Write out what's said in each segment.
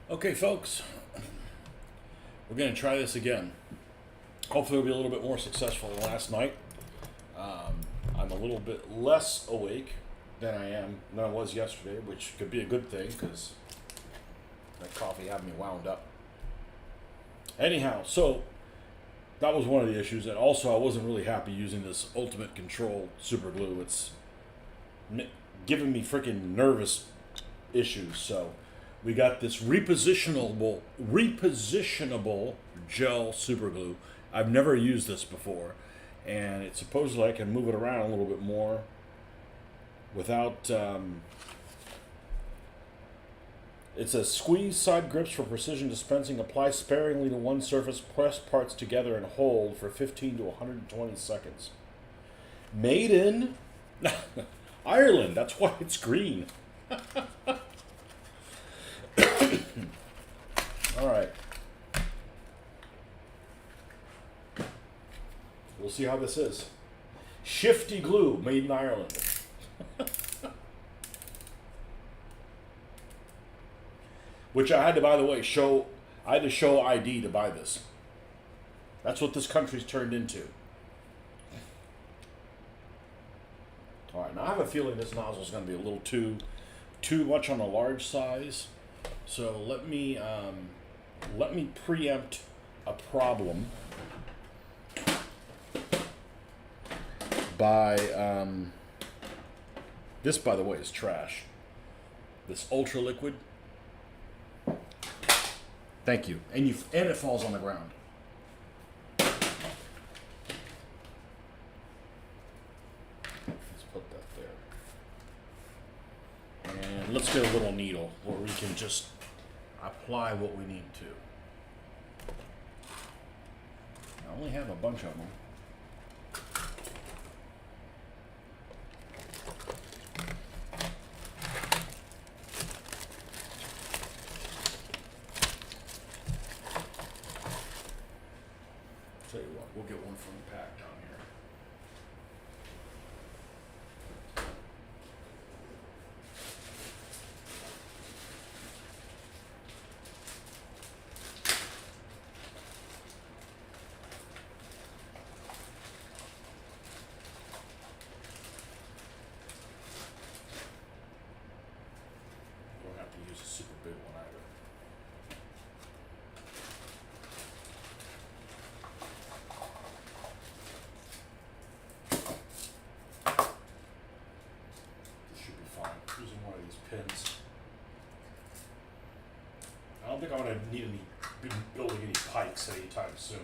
Okay, folks, we're going to try this again. Hopefully, it'll be a little bit more successful than last night. I'm a little bit less awake than I was yesterday, which could be a good thing because that coffee had me wound up. Anyhow, so that was one of the issues, and also I wasn't really happy using this Ultimate Control super glue. It's giving me freaking nervous issues. So we got this repositionable gel super glue. I've never used this before, and it's supposedly I can move it around a little bit more without. It says squeeze side grips for precision dispensing. Apply sparingly to one surface. Press parts together and hold for 15 to 120 seconds. Made in Ireland. That's why it's green. All right. We'll see how this is. Shifty glue, made in Ireland. Which I had to, by the way, I had to show ID to buy this. That's what this country's turned into. All right, now I have a feeling this nozzle is going to be a little too much on the large size. So let me preempt a problem by this, by the way, is trash. This ultra liquid. Thank you. And it falls on the ground. Let's put that there. And let's get a little needle where we can just apply what we need to. I only have a bunch of them. Tell you what, we'll get one from the pack down here. Don't have to use a super big one either. Using one of these pins. I don't think I'm going to be building any pikes anytime soon.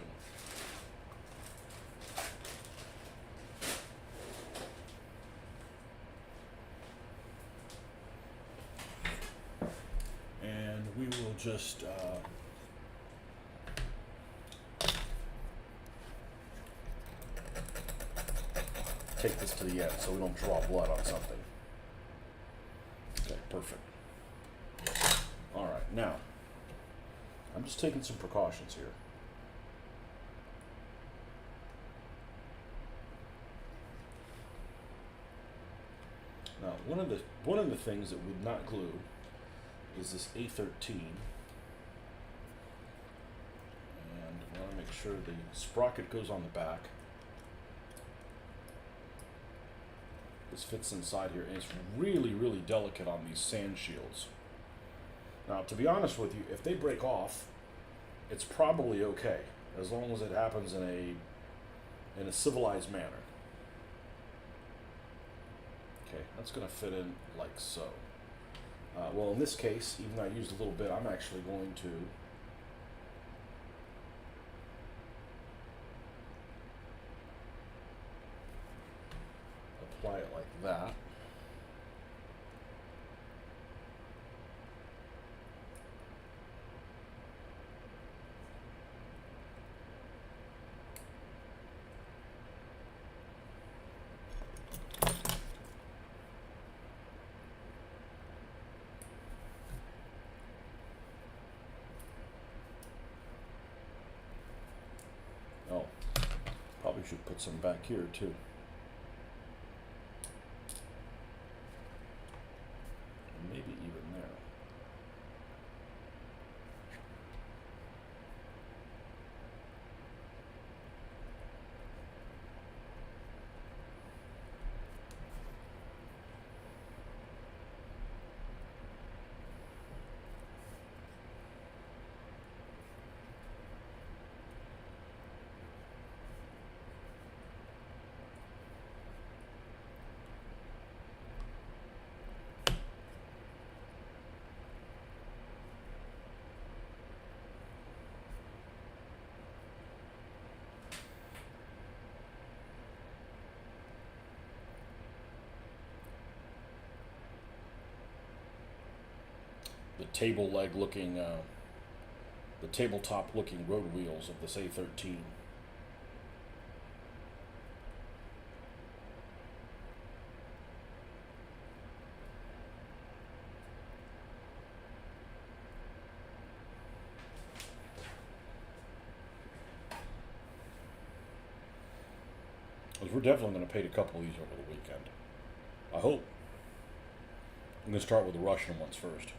And we will just take this to the end so we don't draw blood on something. Okay, perfect. All right, now, I'm just taking some precautions here. Now, one of the things that would not glue is this A13, and I want to make sure the sprocket goes on the back. This fits inside here, and it's really, really delicate on these sand shields. Now, to be honest with you, if they break off, it's probably okay, as long as it happens in a civilized manner. Okay, that's going to fit in like so. Well, in this case, even though I used a little bit, I'm actually going to apply it like that. Oh, probably should put some back here too. Maybe even there. the table leg looking, the tabletop looking road wheels of this A13. Because we're definitely going to paint a couple of these over the weekend. I hope. I'm going to start with the Russian ones first.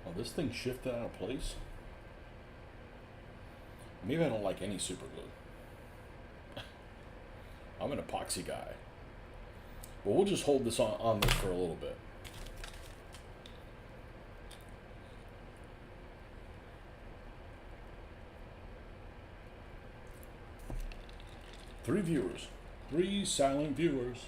Oh, this thing shifted out of place? Maybe I don't like any super glue. I'm an epoxy guy. But we'll just hold this on this for a little bit. Three viewers. 3 silent viewers.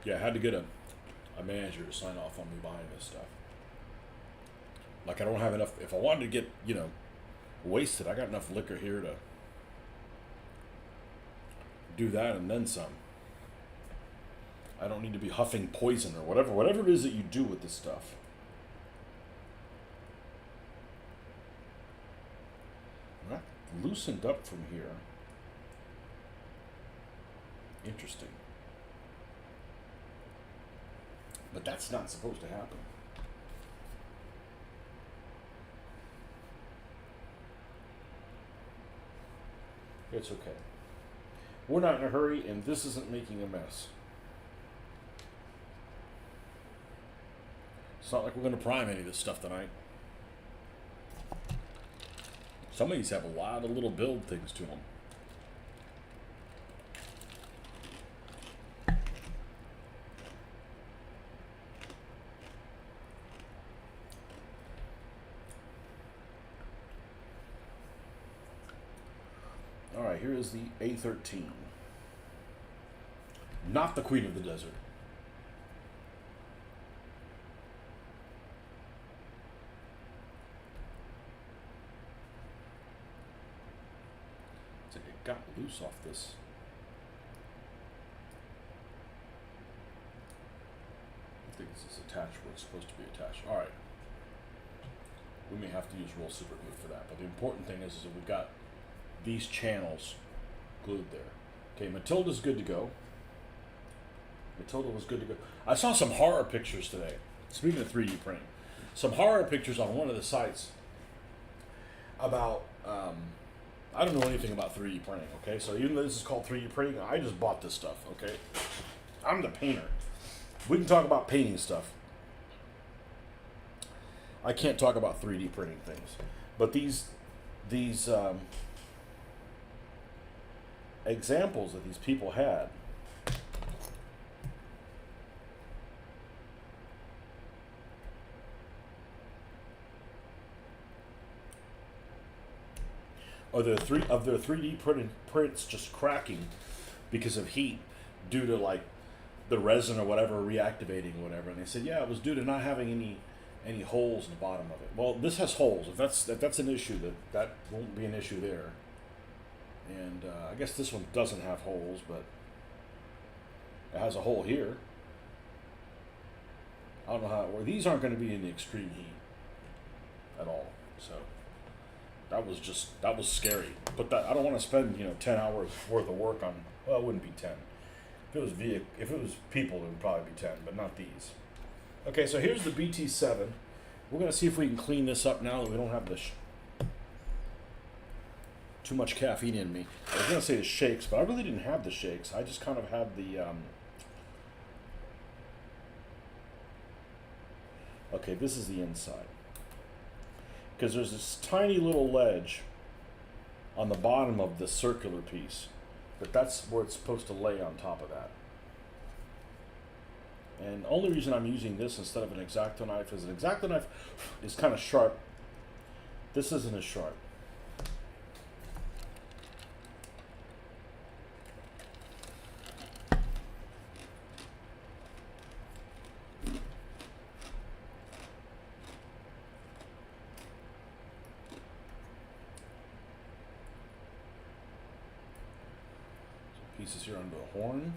Yeah, I had to get a manager to sign off on me buying this stuff. Like, I don't have enough. If I wanted to get, wasted, I got enough liquor here to do that and then some. I don't need to be huffing poison or whatever it is that you do with this stuff. Not loosened up from here. Interesting. But that's not supposed to happen. It's okay. We're not in a hurry, and this isn't making a mess. It's not like we're going to prime any of this stuff tonight. Some of these have a lot of little build things to them. All right, here is the A13. Not the Queen of the Desert. It's like it got loose off this. I think this is attached where it's supposed to be attached. All right. We may have to use roll super glue for that, but the important thing is that we've got these channels glued there. Okay, Matilda's good to go. Matilda was good to go. I saw some horror pictures today. Speaking of 3D printing, some horror pictures on one of the sites about, I don't know anything about 3D printing, okay? So even though this is called 3D printing, I just bought this stuff, okay? I'm the painter. We can talk about painting stuff. I can't talk about 3D printing things. But these examples that these people had, or their 3D prints just cracking because of heat due to like the resin or whatever reactivating or whatever. And they said, yeah, it was due to not having any holes in the bottom of it. Well, this has holes. If that's an issue, that won't be an issue there. And I guess this one doesn't have holes, but it has a hole here. I don't know how it works. These aren't going to be in the extreme heat at all. So that was scary. But that, I don't want to spend 10 hours worth of work on. Well, it wouldn't be 10. If it was people, it would probably be 10, but not these. Okay, so here's the BT7. We're gonna see if we can clean this up now that we don't have too much caffeine in me. I was gonna say the shakes, but I really didn't have the shakes. I just kind of had the. Okay, this is the inside. Because there's this tiny little ledge on the bottom of the circular piece. But that's where it's supposed to lay on top of that. And the only reason I'm using this instead of an X-Acto knife is an X-Acto knife is kind of sharp. This isn't as sharp. Pieces here onto a horn.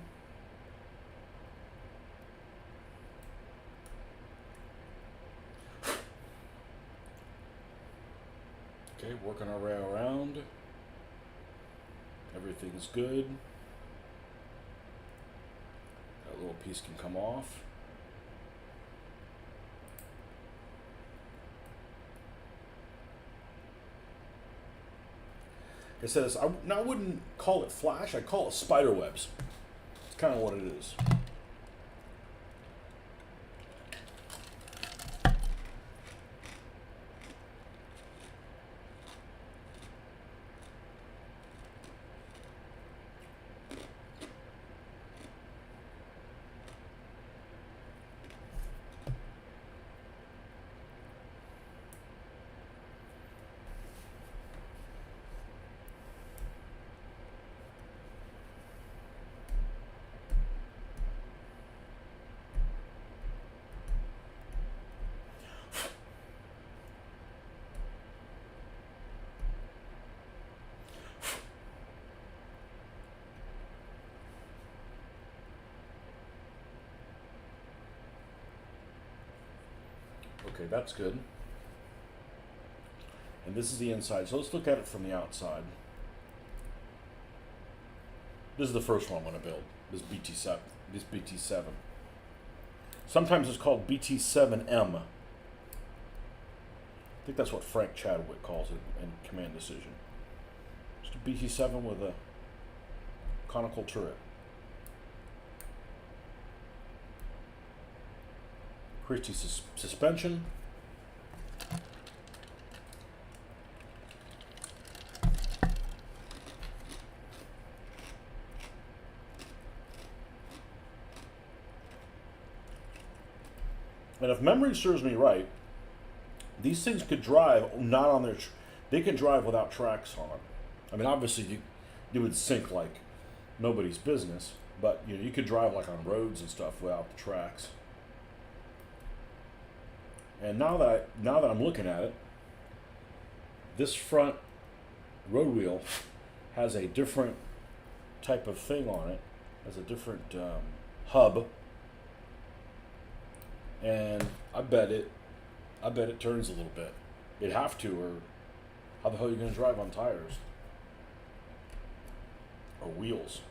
Okay, working our way around. Everything's good. That little piece can come off. Like I said, I wouldn't call it flash, I'd call it spider webs. It's kind of what it is. Okay, that's good. And this is the inside. So let's look at it from the outside. This is the first one I'm going to build. This BT7. This BT7. Sometimes it's called BT7M. I think that's what Frank Chadwick calls it in Command Decision. Just a BT7 with a conical turret. Christie suspension. And if memory serves me right, these things could drive not on their. They can drive without tracks on them. I mean, obviously you would sink like nobody's business, but you could drive like on roads and stuff without the tracks. And now that I'm looking at it, this front road wheel has a different type of thing on it, has a different hub, and I bet it turns a little bit. It'd have to, or how the hell are you going to drive on tires or wheels?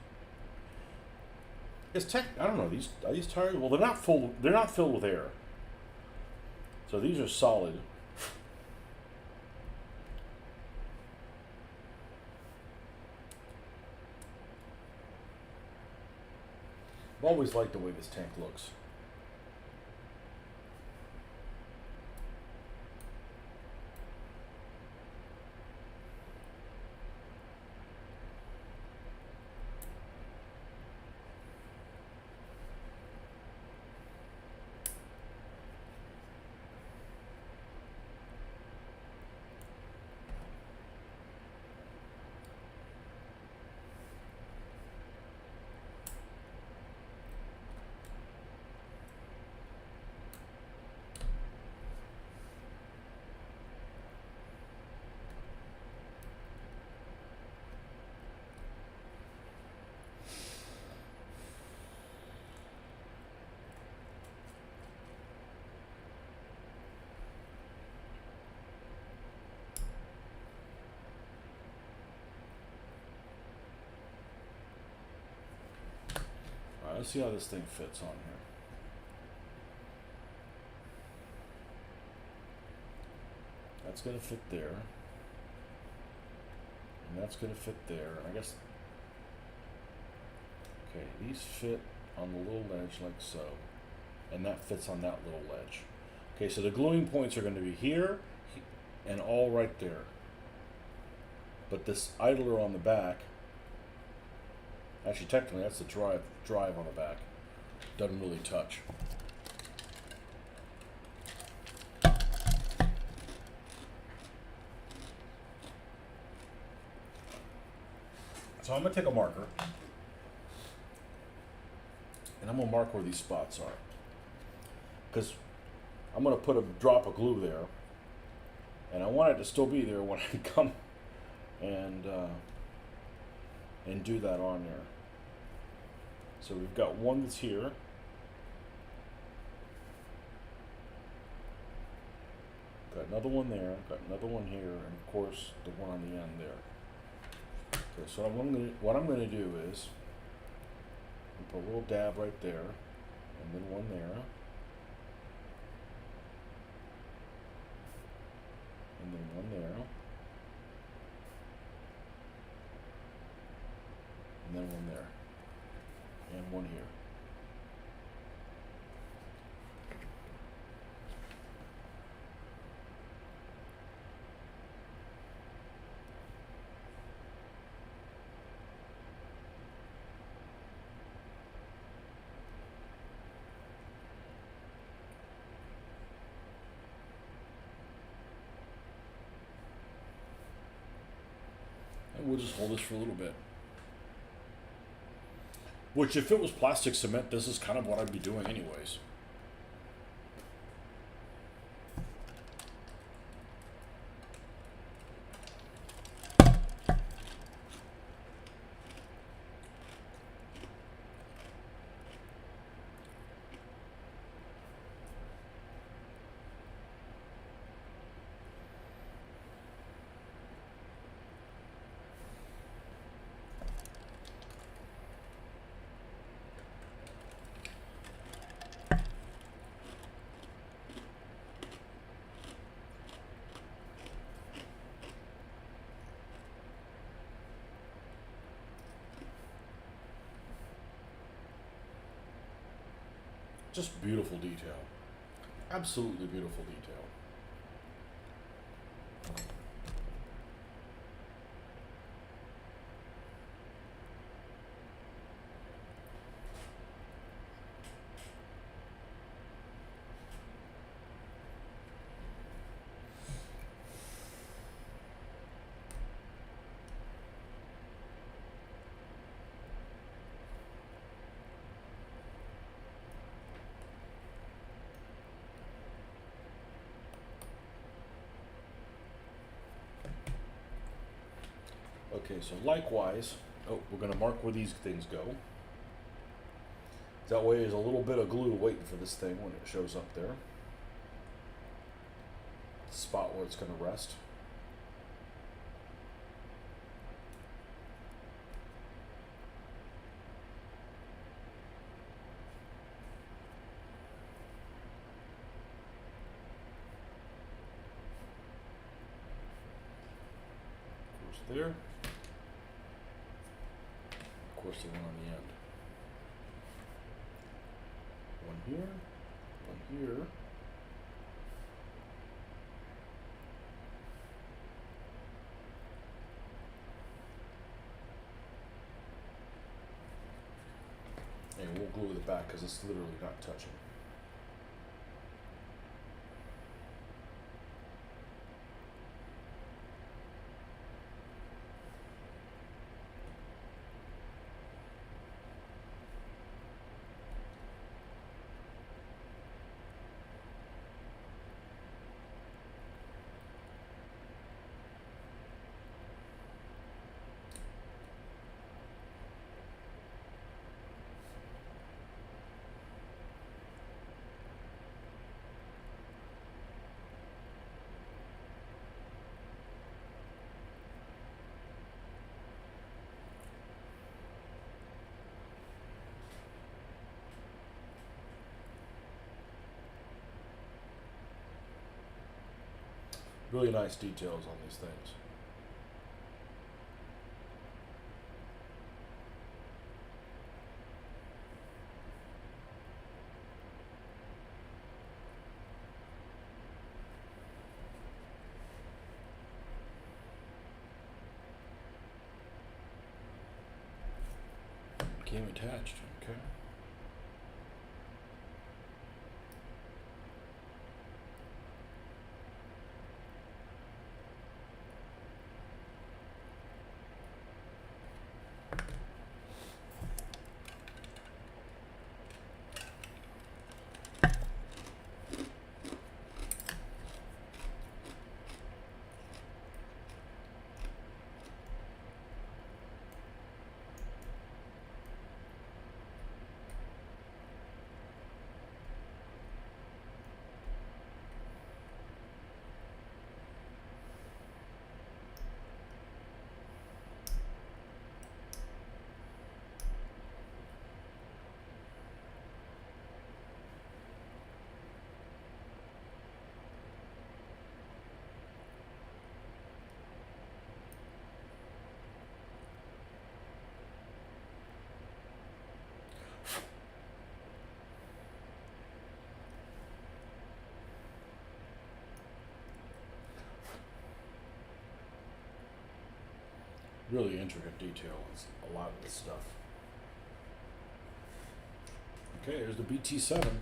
I don't know. Are these tires? Well, they're not full. They're not filled with air. So these are solid. I've always liked the way this tank looks. to see how this thing fits on here. That's going to fit there. And that's going to fit there. I guess. Okay, these fit on the little ledge like so. And that fits on that little ledge. Okay, so the gluing points are going to be here and all right there. But this idler on the back, actually technically that's the drive on the back, doesn't really touch. So I'm going to take a marker and I'm going to mark where these spots are. Because I'm going to put a drop of glue there, and I want it to still be there when I come and do that on there. So we've got one that's here. Got another one there, got another one here, and of course the one on the end there. Okay, so what I'm going to do is put a little dab right there, and then one there. And then one there, and then one there, and one here. And we'll just hold this for a little bit. Which, if it was plastic cement, this is kind of what I'd be doing anyways. Just beautiful detail. Absolutely beautiful detail. Okay, so likewise, we're going to mark where these things go. That way there's a little bit of glue waiting for this thing when it shows up there. Spot where it's going to rest. Of course there. Of course the one on the end. One here, one here. And we'll glue the back because it's literally not touching. Really nice details on these things. Came attached, okay. Really intricate detail in a lot of this stuff. Okay, here's the BT7.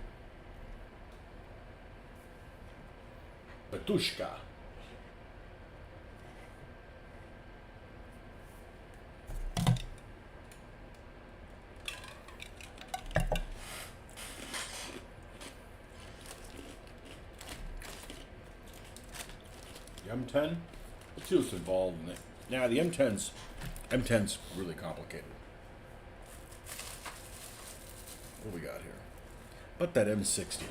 Batushka. The M10? Let's see what's involved in it. Now the M10's really complicated. What do we got here? But that M60. Did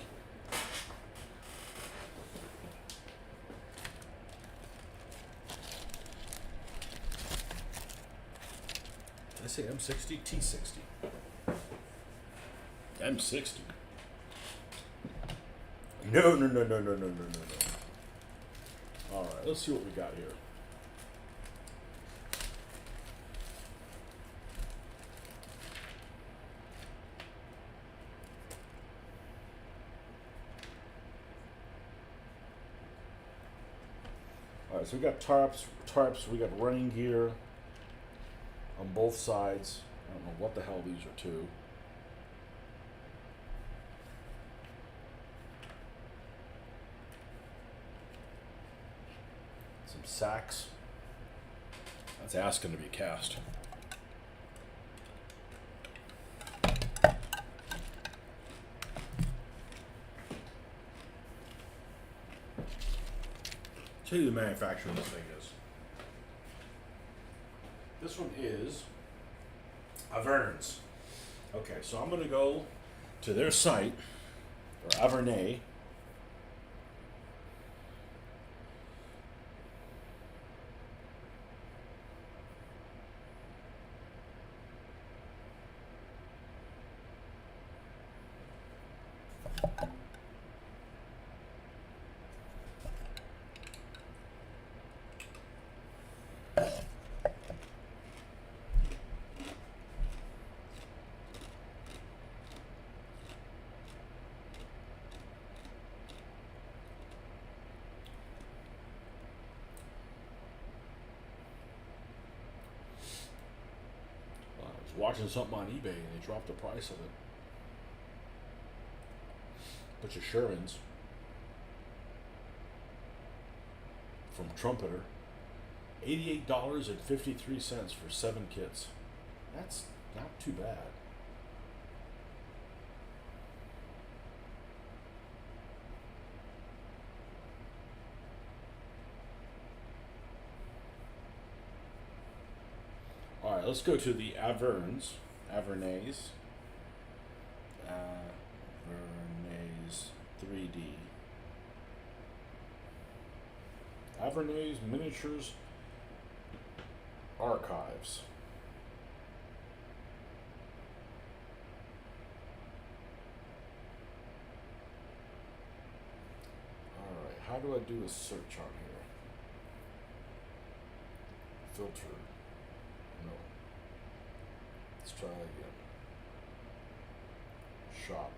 I say M60? T60. M60. No. All right, let's see what we got here. All right, so we got tarps. We got running gear on both sides. I don't know what the hell these are to. Some sacks. That's asking to be cast. Tell you the manufacturer of this thing is. This one is Avern's. Okay, so I'm going to go to their site, or Avernay. Watching something on eBay and they dropped the price of it. Bunch of Shermans from Trumpeter. $88.53 for 7 kits. That's not too bad. All right, let's go to the Avernays. Avernays 3D. Avernays Miniatures Archives. All right, how do I do a search on here? Filter. No. Let's try that again. Shop.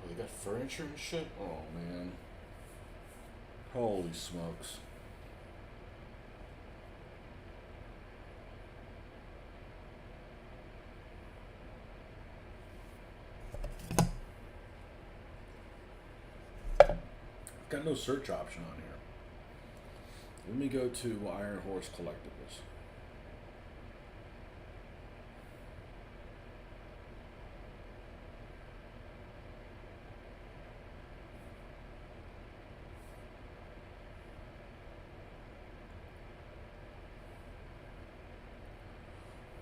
Oh, they got furniture and shit? Oh, man. Holy smokes. Got no search option on here. Let me go to Iron Horse Collectibles.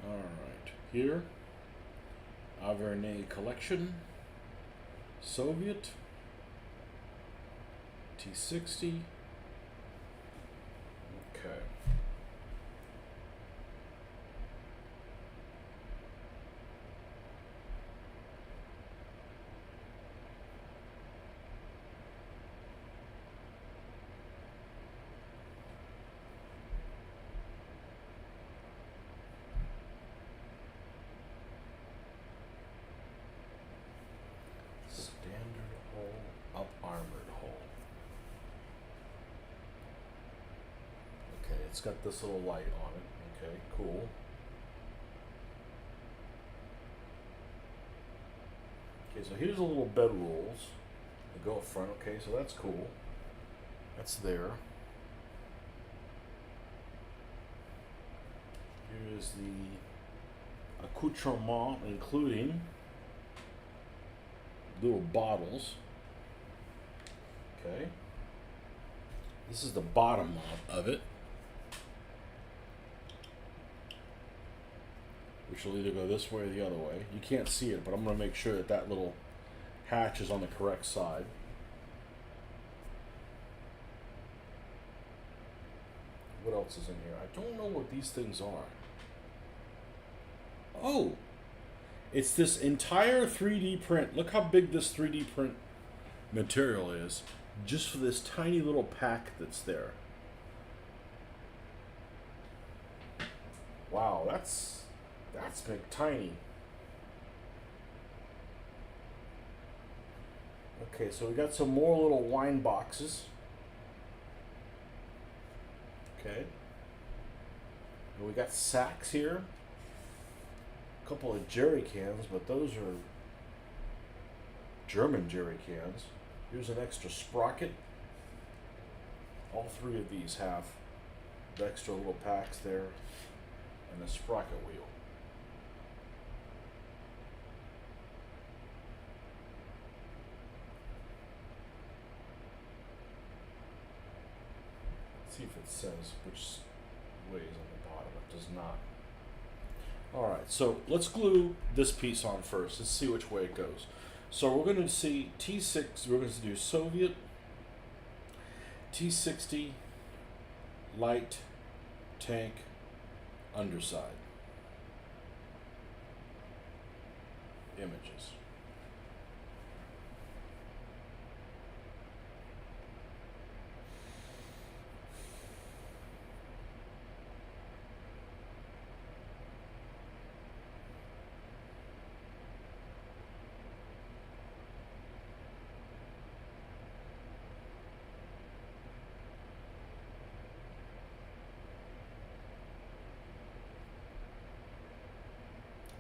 Alright, here, Avernay Collection, Soviet, T60. Okay. Standard hull, up armored hull. Okay, it's got this little light on it. Okay, cool. Okay, so here's a little bed rolls. They go up front. Okay, so that's cool. That's there. Here is the accoutrement, including little bottles. Okay. This is the bottom of it, which will either go this way or the other way. You can't see it, but I'm going to make sure that that little hatch is on the correct side. What else is in here? I don't know what these things are. Oh, it's this entire 3D print. Look how big this 3D print material is, just for this tiny little pack that's there. Wow, that's big, tiny. Okay, so we got some more little wine boxes. Okay. And we got sacks here. A couple of jerry cans, but those are German jerry cans. Here's an extra sprocket. All three of these have the extra little packs there and a sprocket wheel. Let's see if it says which way is on the bottom. It does not. Alright, so let's glue this piece on first. Let's see which way it goes. So we're going to see T6, we're going to do Soviet, T60, light, tank, underside. Images.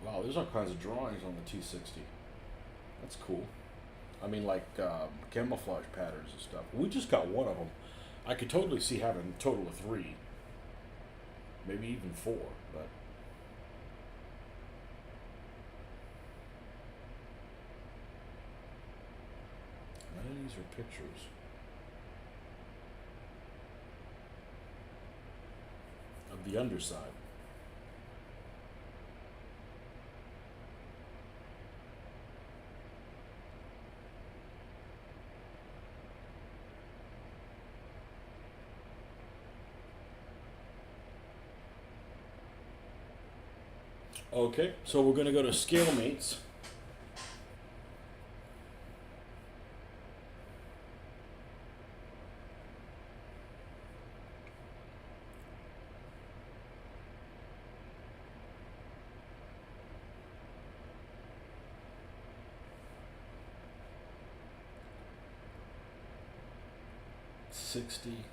Wow, there's all kinds of drawings on the T60. That's cool. I mean, like camouflage patterns and stuff. We just got one of them. I could totally see having a total of 3, maybe even 4, but none of these are pictures. Of the underside. Okay, so we're going to go to scale mates. 60 tank.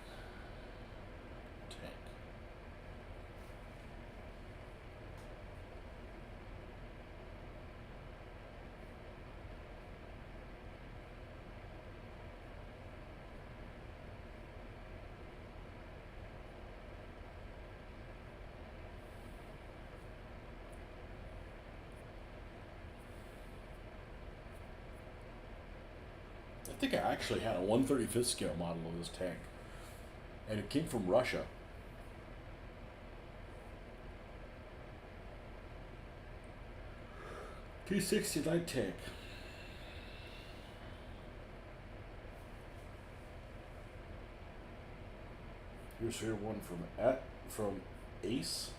I think I actually had a 1/35th scale model of this tank, and it came from Russia. T-60 light tank. Here's one from Ace.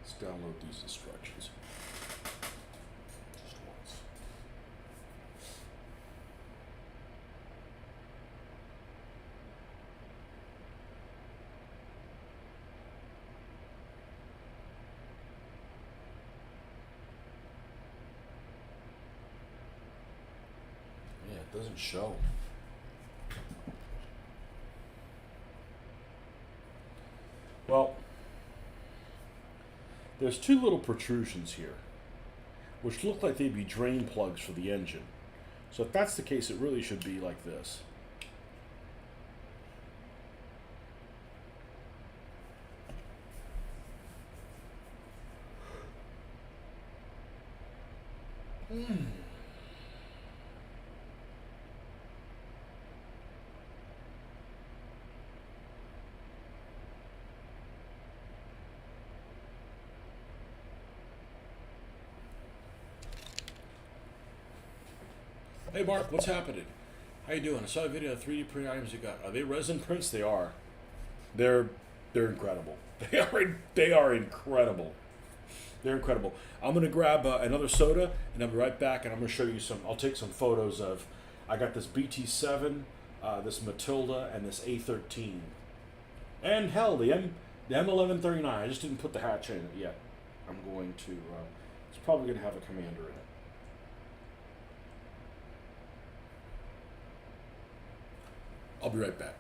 Let's download these instructions. Just once. Yeah, it doesn't show. Well, there's two little protrusions here, which look like they'd be drain plugs for the engine. So if that's the case, it really should be like this. Hey Mark, what's happening? How you doing? I saw a video of 3D print items you got. Are they resin prints? They are. They're incredible. They are incredible. They're incredible. I'm gonna grab another soda and I'll be right back. And I'm gonna show you some. I'll take some photos of. I got this BT7, this Matilda, and this A13, and hell, the M1139. I just didn't put the hatch in it yet. I'm going to. It's probably gonna have a commander in it. I'll be right back.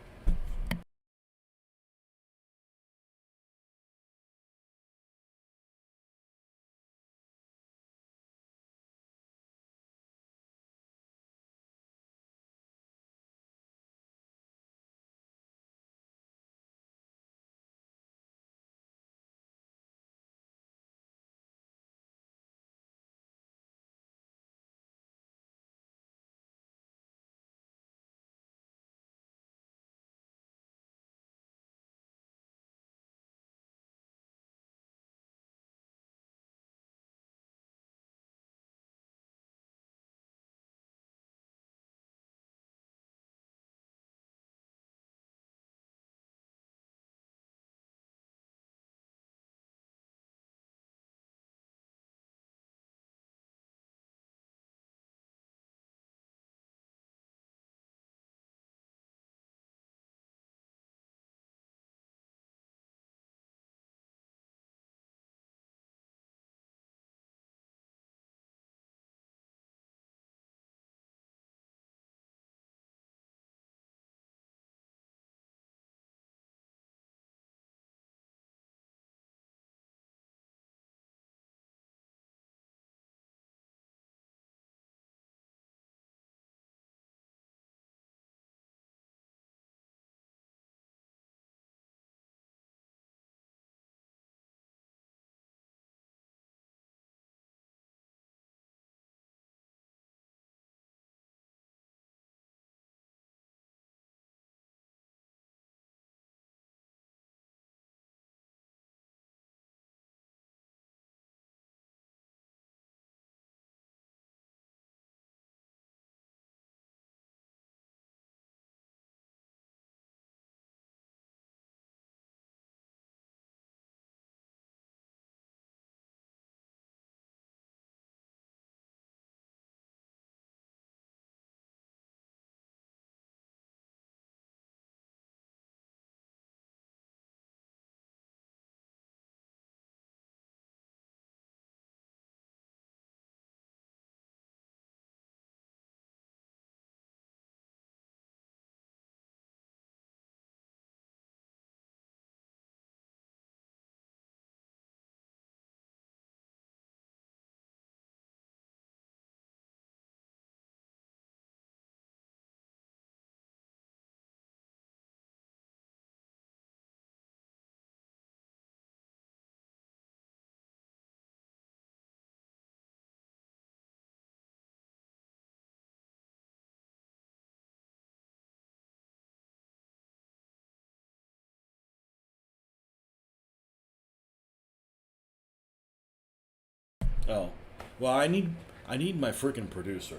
Oh, well, I need my freaking producer.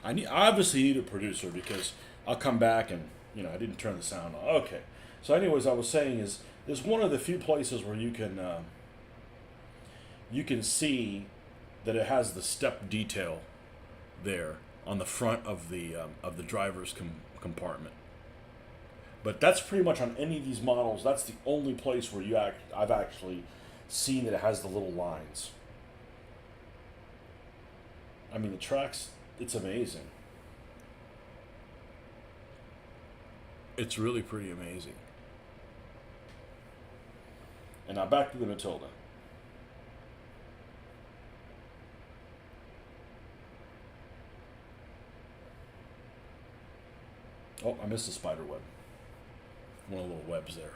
I obviously need a producer because I'll come back and I didn't turn the sound on. Okay, so anyways, I was saying is there's one of the few places where you can see that it has the step detail there on the front of the driver's compartment. But that's pretty much on any of these models. That's the only place where I've actually seen that it has the little lines. I mean, the tracks, it's amazing. It's really pretty amazing. And now back to the Matilda. Oh, I missed the spider web. One of the little webs there.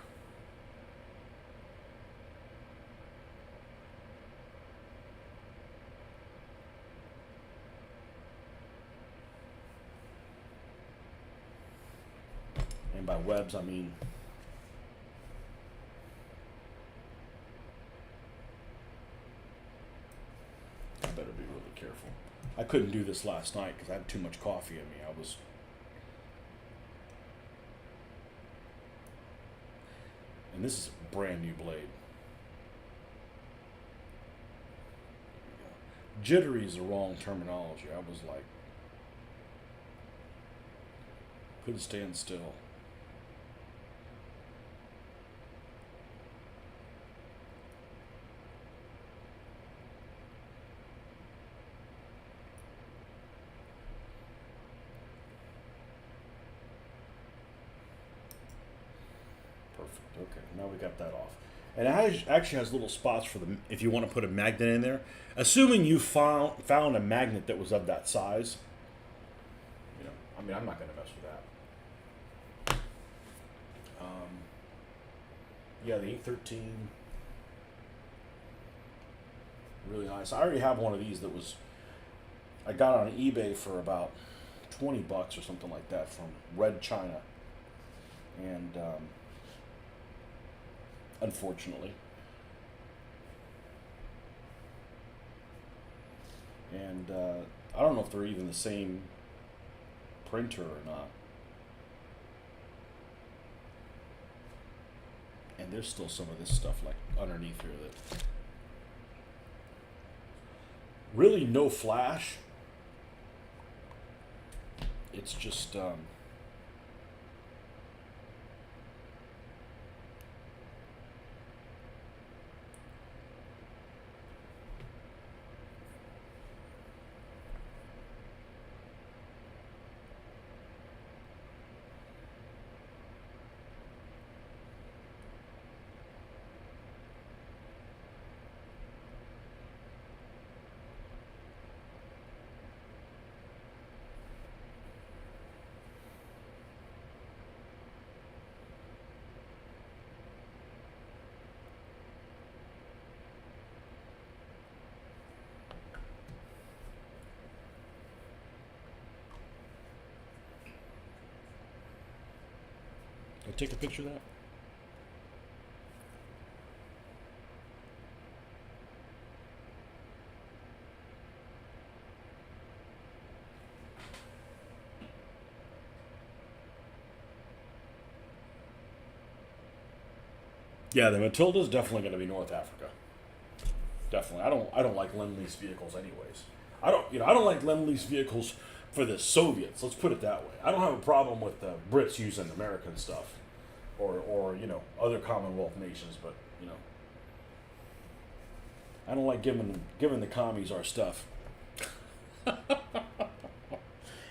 And by webs, I mean I better be really careful. I couldn't do this last night because I had too much coffee in me. And this is a brand new blade. Jittery is the wrong terminology. I was like, couldn't stand still. Perfect. Okay, now we got that off. And actually has little spots for them if you want to put a magnet in there. Assuming you found a magnet that was of that size. I mean, I'm not going to mess with that. Yeah, the 813, really nice. I already have one of these I got on eBay for about $20 or something like that from Red China. And unfortunately. And I don't know if they're even the same printer or not. And there's still some of this stuff like underneath here that really no flash. It's just I'll take a picture of that. Yeah, the Matilda's definitely going to be North Africa. Definitely. I don't like Lend-Lease vehicles anyways. I don't like Lend-Lease vehicles for the Soviets. Let's put it that way. I don't have a problem with the Brits using American stuff, or other Commonwealth nations, but I don't like giving the commies our stuff. And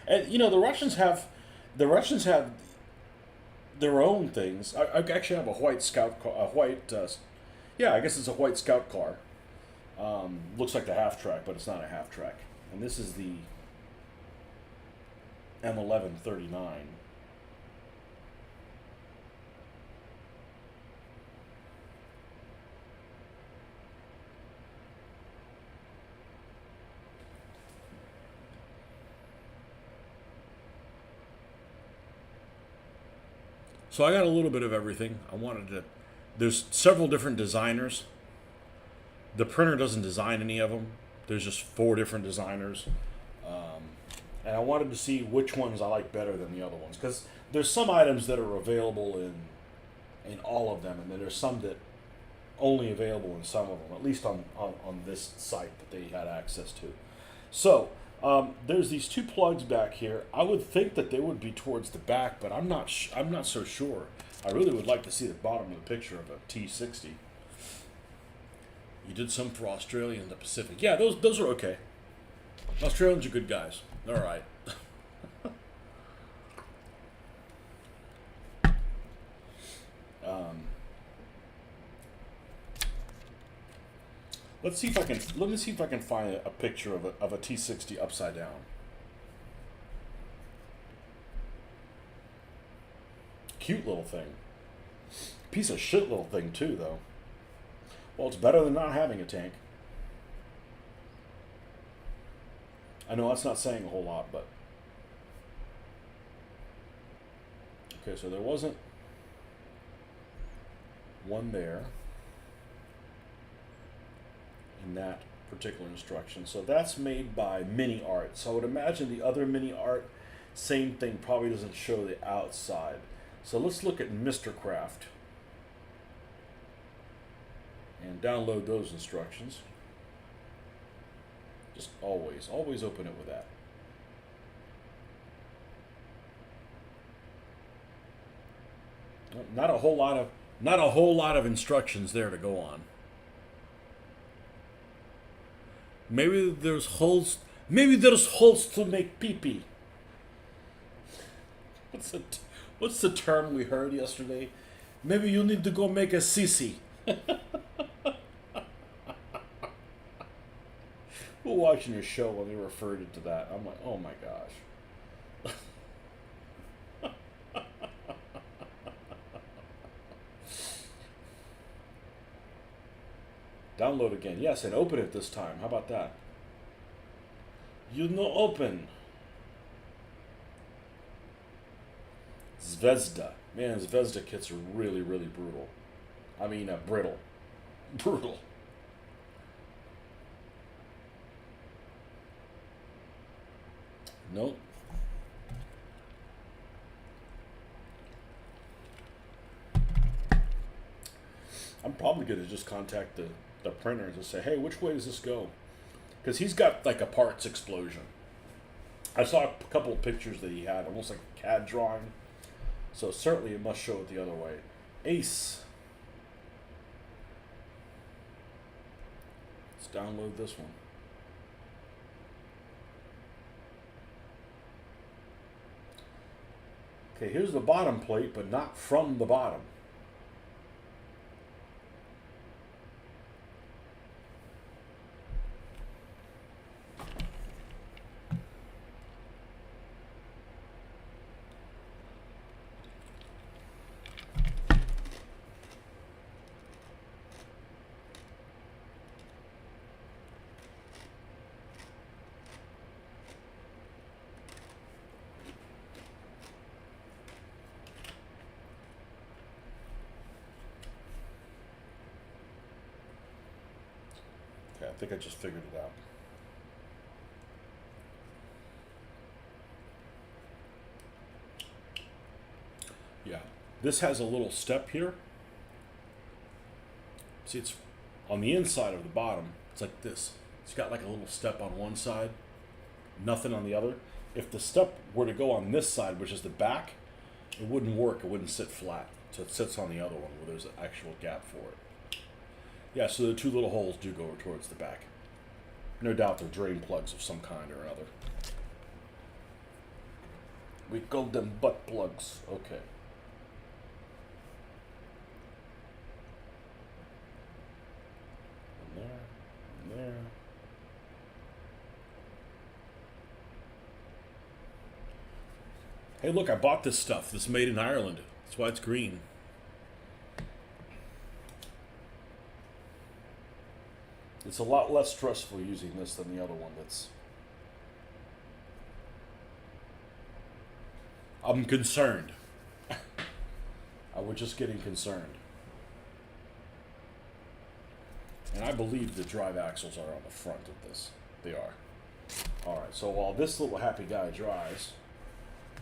the Russians have their own things. I actually have a white scout car, yeah, I guess it's a white scout car. Looks like the half track, but it's not a half track. And this is the M1139. So I got a little bit of everything. There's several different designers. The printer doesn't design any of them. There's just 4 different designers. And I wanted to see which ones I like better than the other ones. Because there's some items that are available in all of them, and then there's some that only available in some of them, at least on this site that they had access to. So there's these 2 plugs back here. I would think that they would be towards the back, but I'm not so sure. I really would like to see the bottom of the picture of a T60. You did some for Australia and the Pacific. Yeah, those are okay. Australians are good guys. All right. Let me see if I can find a picture of a T60 upside down. Cute little thing. Piece of shit little thing too, though. Well, it's better than not having a tank. I know that's not saying a whole lot, but okay. So there wasn't one there in that particular instruction. So that's made by Mini Art. So I would imagine the other Mini Art, same thing, probably doesn't show the outside. So let's look at Mr. Craft and download those instructions. Just always open it with that. Not a whole lot of instructions there to go on. Maybe there's holes to make pee-pee. What's the term we heard yesterday? Maybe you need to go make a sissy. We're watching a show when they referred it to that. I'm like, oh my gosh. Download again. Yes, and open it this time. How about that? You know, open. Zvezda. Man, Zvezda kits are really, really brutal. I mean, brittle. Brutal. Nope. I'm probably going to just contact the printer and just say, hey, which way does this go? Because he's got like a parts explosion. I saw a couple of pictures that he had, almost like a CAD drawing. So certainly it must show it the other way. Ace. Let's download this one. Okay, here's the bottom plate, but not from the bottom. I think I just figured it out. Yeah, this has a little step here. See, it's on the inside of the bottom. It's like this. It's got like a little step on one side, nothing on the other. If the step were to go on this side, which is the back, it wouldn't work. It wouldn't sit flat. So it sits on the other one where there's an actual gap for it. Yeah, so the 2 little holes do go towards the back. No doubt they're drain plugs of some kind or another. We call them butt plugs. Okay. And there, and there. Hey, look, I bought this stuff. This is made in Ireland. That's why it's green. It's a lot less stressful using this than the other one. I'm concerned. I was just getting concerned. And I believe the drive axles are on the front of this. They are. All right, so while this little happy guy dries,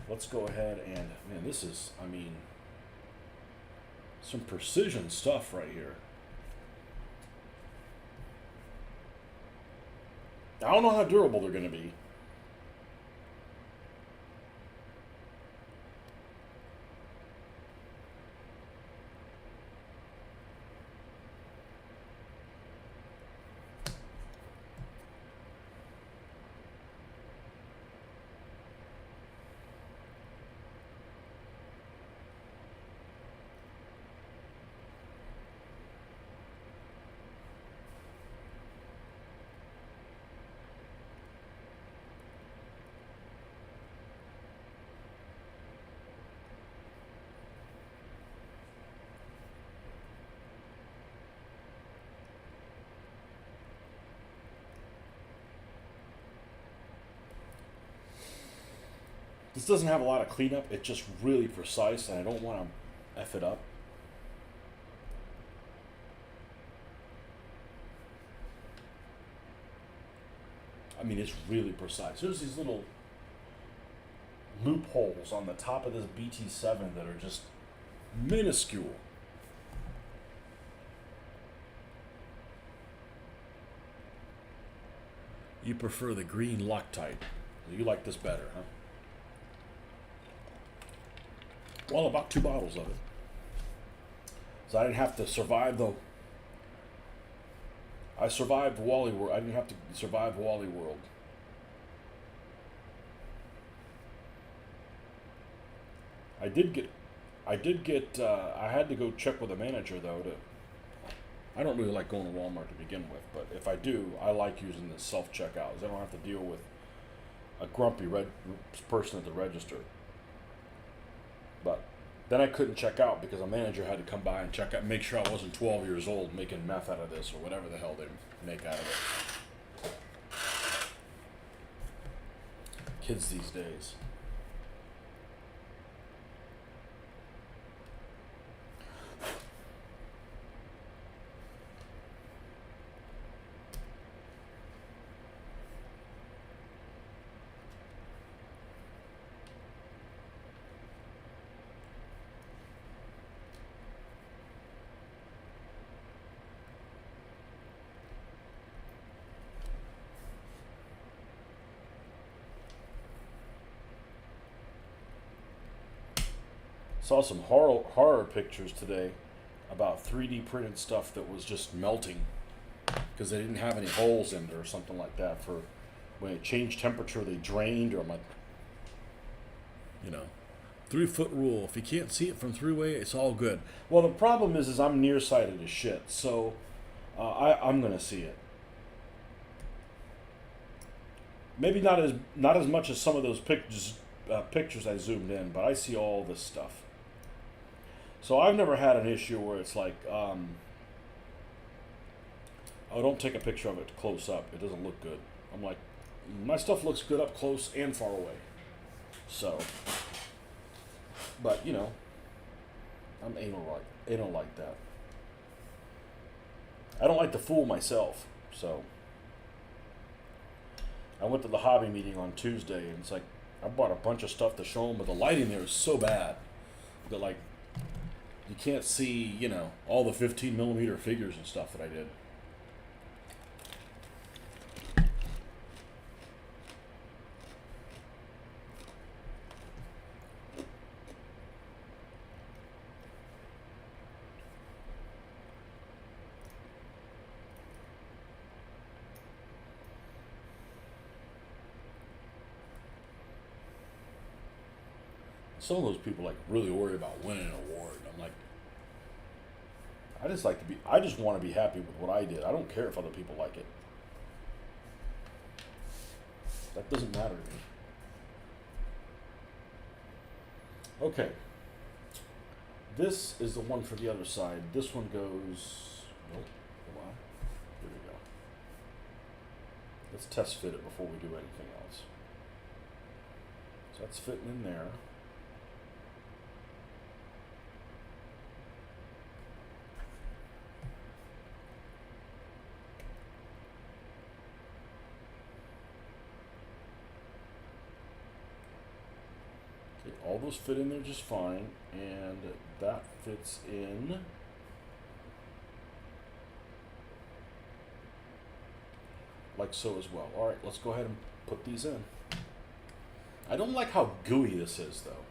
let's go ahead and, man, this is, I mean, some precision stuff right here. I don't know how durable they're going to be. This doesn't have a lot of cleanup. It's just really precise, and I don't want to F it up. I mean, it's really precise. There's these little loopholes on the top of this BT7 that are just minuscule. You prefer the green Loctite. You like this better, huh? Well, about 2 bottles of it. So I didn't have to survive the... I survived Wally World. I didn't have to survive Wally World. I had to go check with a manager, though, I don't really like going to Walmart to begin with, but if I do, I like using the self-checkouts. I don't have to deal with a grumpy person at the register. But then I couldn't check out because a manager had to come by and check out, make sure I wasn't 12 years old making meth out of this or whatever the hell they make out of it. Kids these days. Saw some horror pictures today about 3D printed stuff that was just melting because they didn't have any holes in it or something like that. For when it changed temperature, they drained. Or I'm like, 3-foot rule. If you can't see it from 3-way, it's all good. Well, the problem is I'm nearsighted as shit, so I'm gonna see it. Maybe not as much as some of those pictures I zoomed in, but I see all this stuff. So I've never had an issue where it's like, oh, don't take a picture of it close up. It doesn't look good. I'm like, my stuff looks good up close and far away. So, but I'm anal like that. I don't like to fool myself. So, I went to the hobby meeting on Tuesday, and it's like I bought a bunch of stuff to show them, but the lighting there is so bad that like you can't see, all the 15 millimeter figures and stuff that I did. Some of those people like really worry about winning an award. I'm like, I just want to be happy with what I did. I don't care if other people like it. That doesn't matter to me. Okay. This is the one for the other side. This one goes, nope, hold on. Here we go. Let's test fit it before we do anything else. So that's fitting in there. those fit in there just fine, and that fits in like so as well. All right, let's go ahead and put these in. I don't like how gooey this is, though.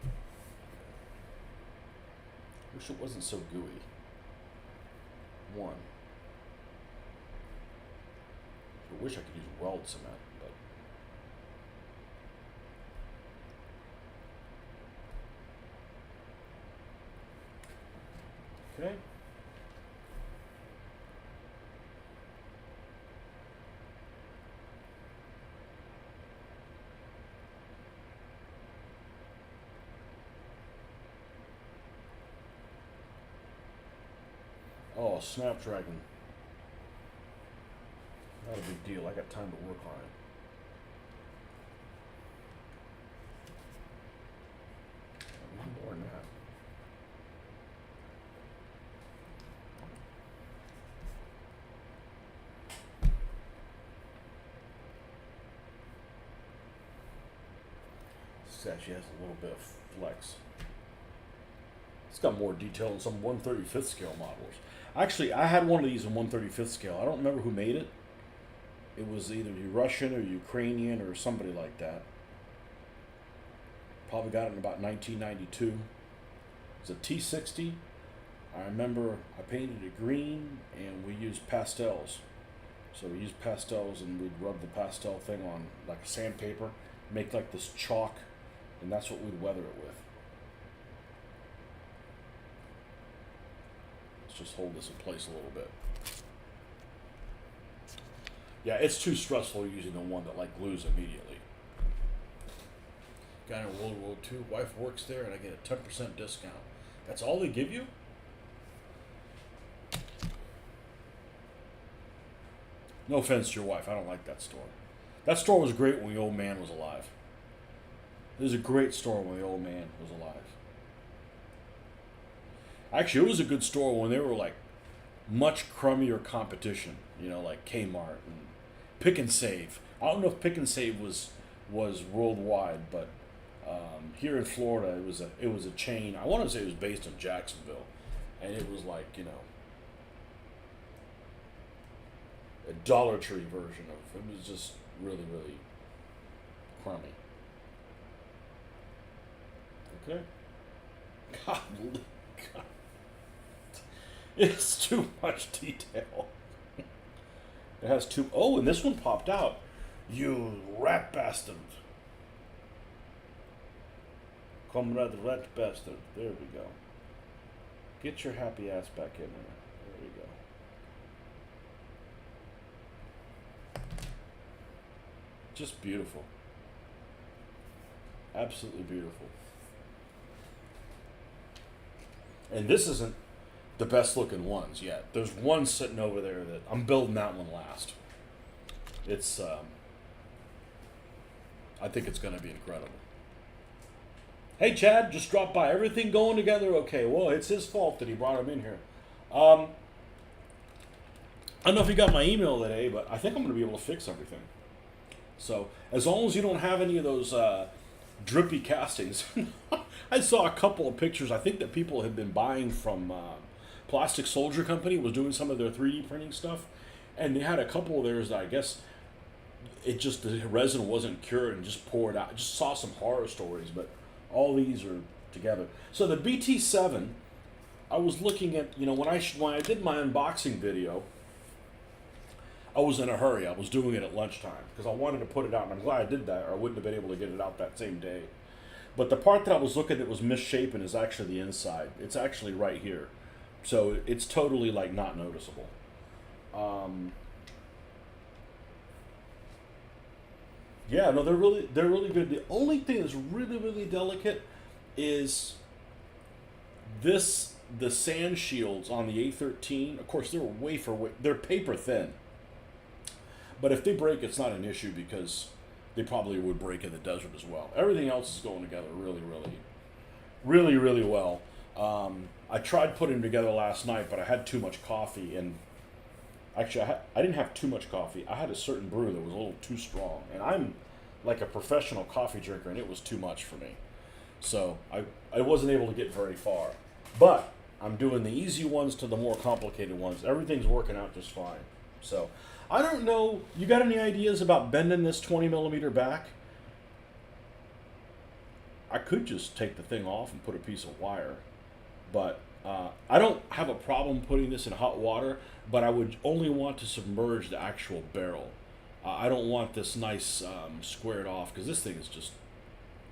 Wish it wasn't so gooey. One. I wish I could use weld cement, but okay. Oh, Snapdragon. Not a big deal. I got time to work on it. More than that. This actually has a little bit of flex. It's got more detail than some 1/35th scale models. Actually, I had one of these in 1/35th scale. I don't remember who made it. It was either Russian or Ukrainian or somebody like that. Probably got it in about 1992. It's a T60. I remember I painted it green and we used pastels. So we used pastels and we'd rub the pastel thing on like sandpaper, make like this chalk, and that's what we'd weather it with. Let's just hold this in place a little bit. Yeah, it's too stressful using the one that like glues immediately. Guy in World War II, wife works there and I get a 10% discount. That's all they give you? No offense to your wife, I don't like that store. That store was great when the old man was alive. It was a great store when the old man was alive. Actually, it was a good store when they were like much crummier competition, you know, like Kmart and Pick and Save. I don't know if Pick and Save was worldwide, but here in Florida, it was a chain. I want to say it was based in Jacksonville, and it was like, you know, a Dollar Tree version of it. Was just really, really crummy. Okay. God. It's too much detail. It has two. Oh, and this one popped out. You rat bastard. Comrade rat bastard. There we go. Get your happy ass back in there. There we go. Just beautiful. Absolutely beautiful. And this isn't the best looking ones yet. There's one sitting over there that I'm building that one last. It's I think it's going to be incredible. Hey Chad, just dropped by. Everything going together okay? Well, it's his fault that he brought him in here. I don't know if you got my email today, but I think I'm going to be able to fix everything. So as long as you don't have any of those drippy castings. I saw a couple of pictures. I think that people had been buying from Plastic Soldier Company, was doing some of their 3D printing stuff, and they had a couple of theirs that I guess it just, the resin wasn't cured and just poured out. I just saw some horror stories, but all these are together. So the BT7, I was looking at, you know, when I did my unboxing video, I was in a hurry. I was doing it at lunchtime because I wanted to put it out, and I'm glad I did that, or I wouldn't have been able to get it out that same day. But the part that I was looking at was misshapen is actually the inside. It's actually right here. So it's totally like not noticeable. Yeah, no, they're really good. The only thing that's really, really delicate is the sand shields on the A13. Of course, they're paper thin. But if they break, it's not an issue because they probably would break in the desert as well. Everything else is going together really, really, really, really well. I tried putting them together last night, but I had too much coffee, and actually I didn't have too much coffee. I had a certain brew that was a little too strong, and I'm like a professional coffee drinker, and it was too much for me. So I wasn't able to get very far. But I'm doing the easy ones to the more complicated ones. Everything's working out just fine. So I don't know. You got any ideas about bending this 20 millimeter back? I could just take the thing off and put a piece of wire. But I don't have a problem putting this in hot water, but I would only want to submerge the actual barrel. I don't want this nice squared off because this thing is just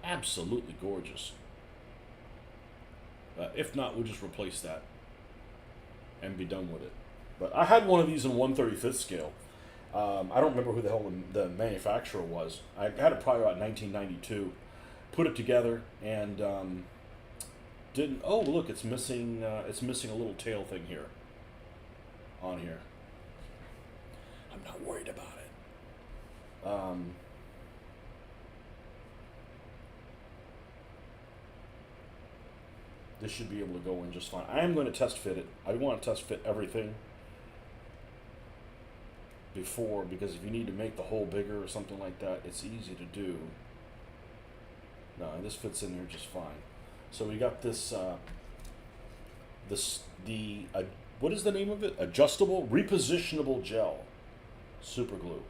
absolutely gorgeous. If not, we'll just replace that and be done with it. But I had one of these in 1/35th scale. I don't remember who the hell the manufacturer was. I had it probably about 1992. Put it together and didn't. Oh, look, it's missing. It's missing a little tail thing here. On here. I'm not worried about it. This should be able to go in just fine. I am going to test fit it. I want to test fit everything before, because if you need to make the hole bigger or something like that, it's easy to do. No, this fits in here just fine. So we got this, what is the name of it? Adjustable, repositionable gel, super glue.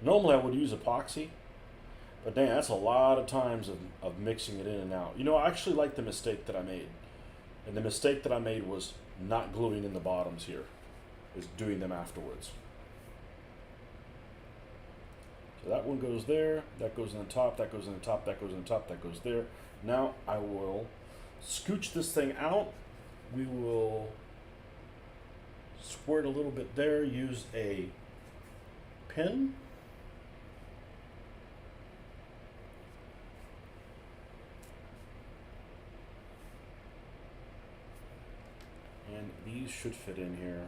Normally I would use epoxy, but dang, that's a lot of times of mixing it in and out. You know, I actually like the mistake that I made. And the mistake that I made was not gluing in the bottoms here, is doing them afterwards. So that one goes there, that goes in the top, that goes in the top, that goes in the top, that goes there. Now I will scooch this thing out. We will squirt a little bit there, use a pin. And these should fit in here.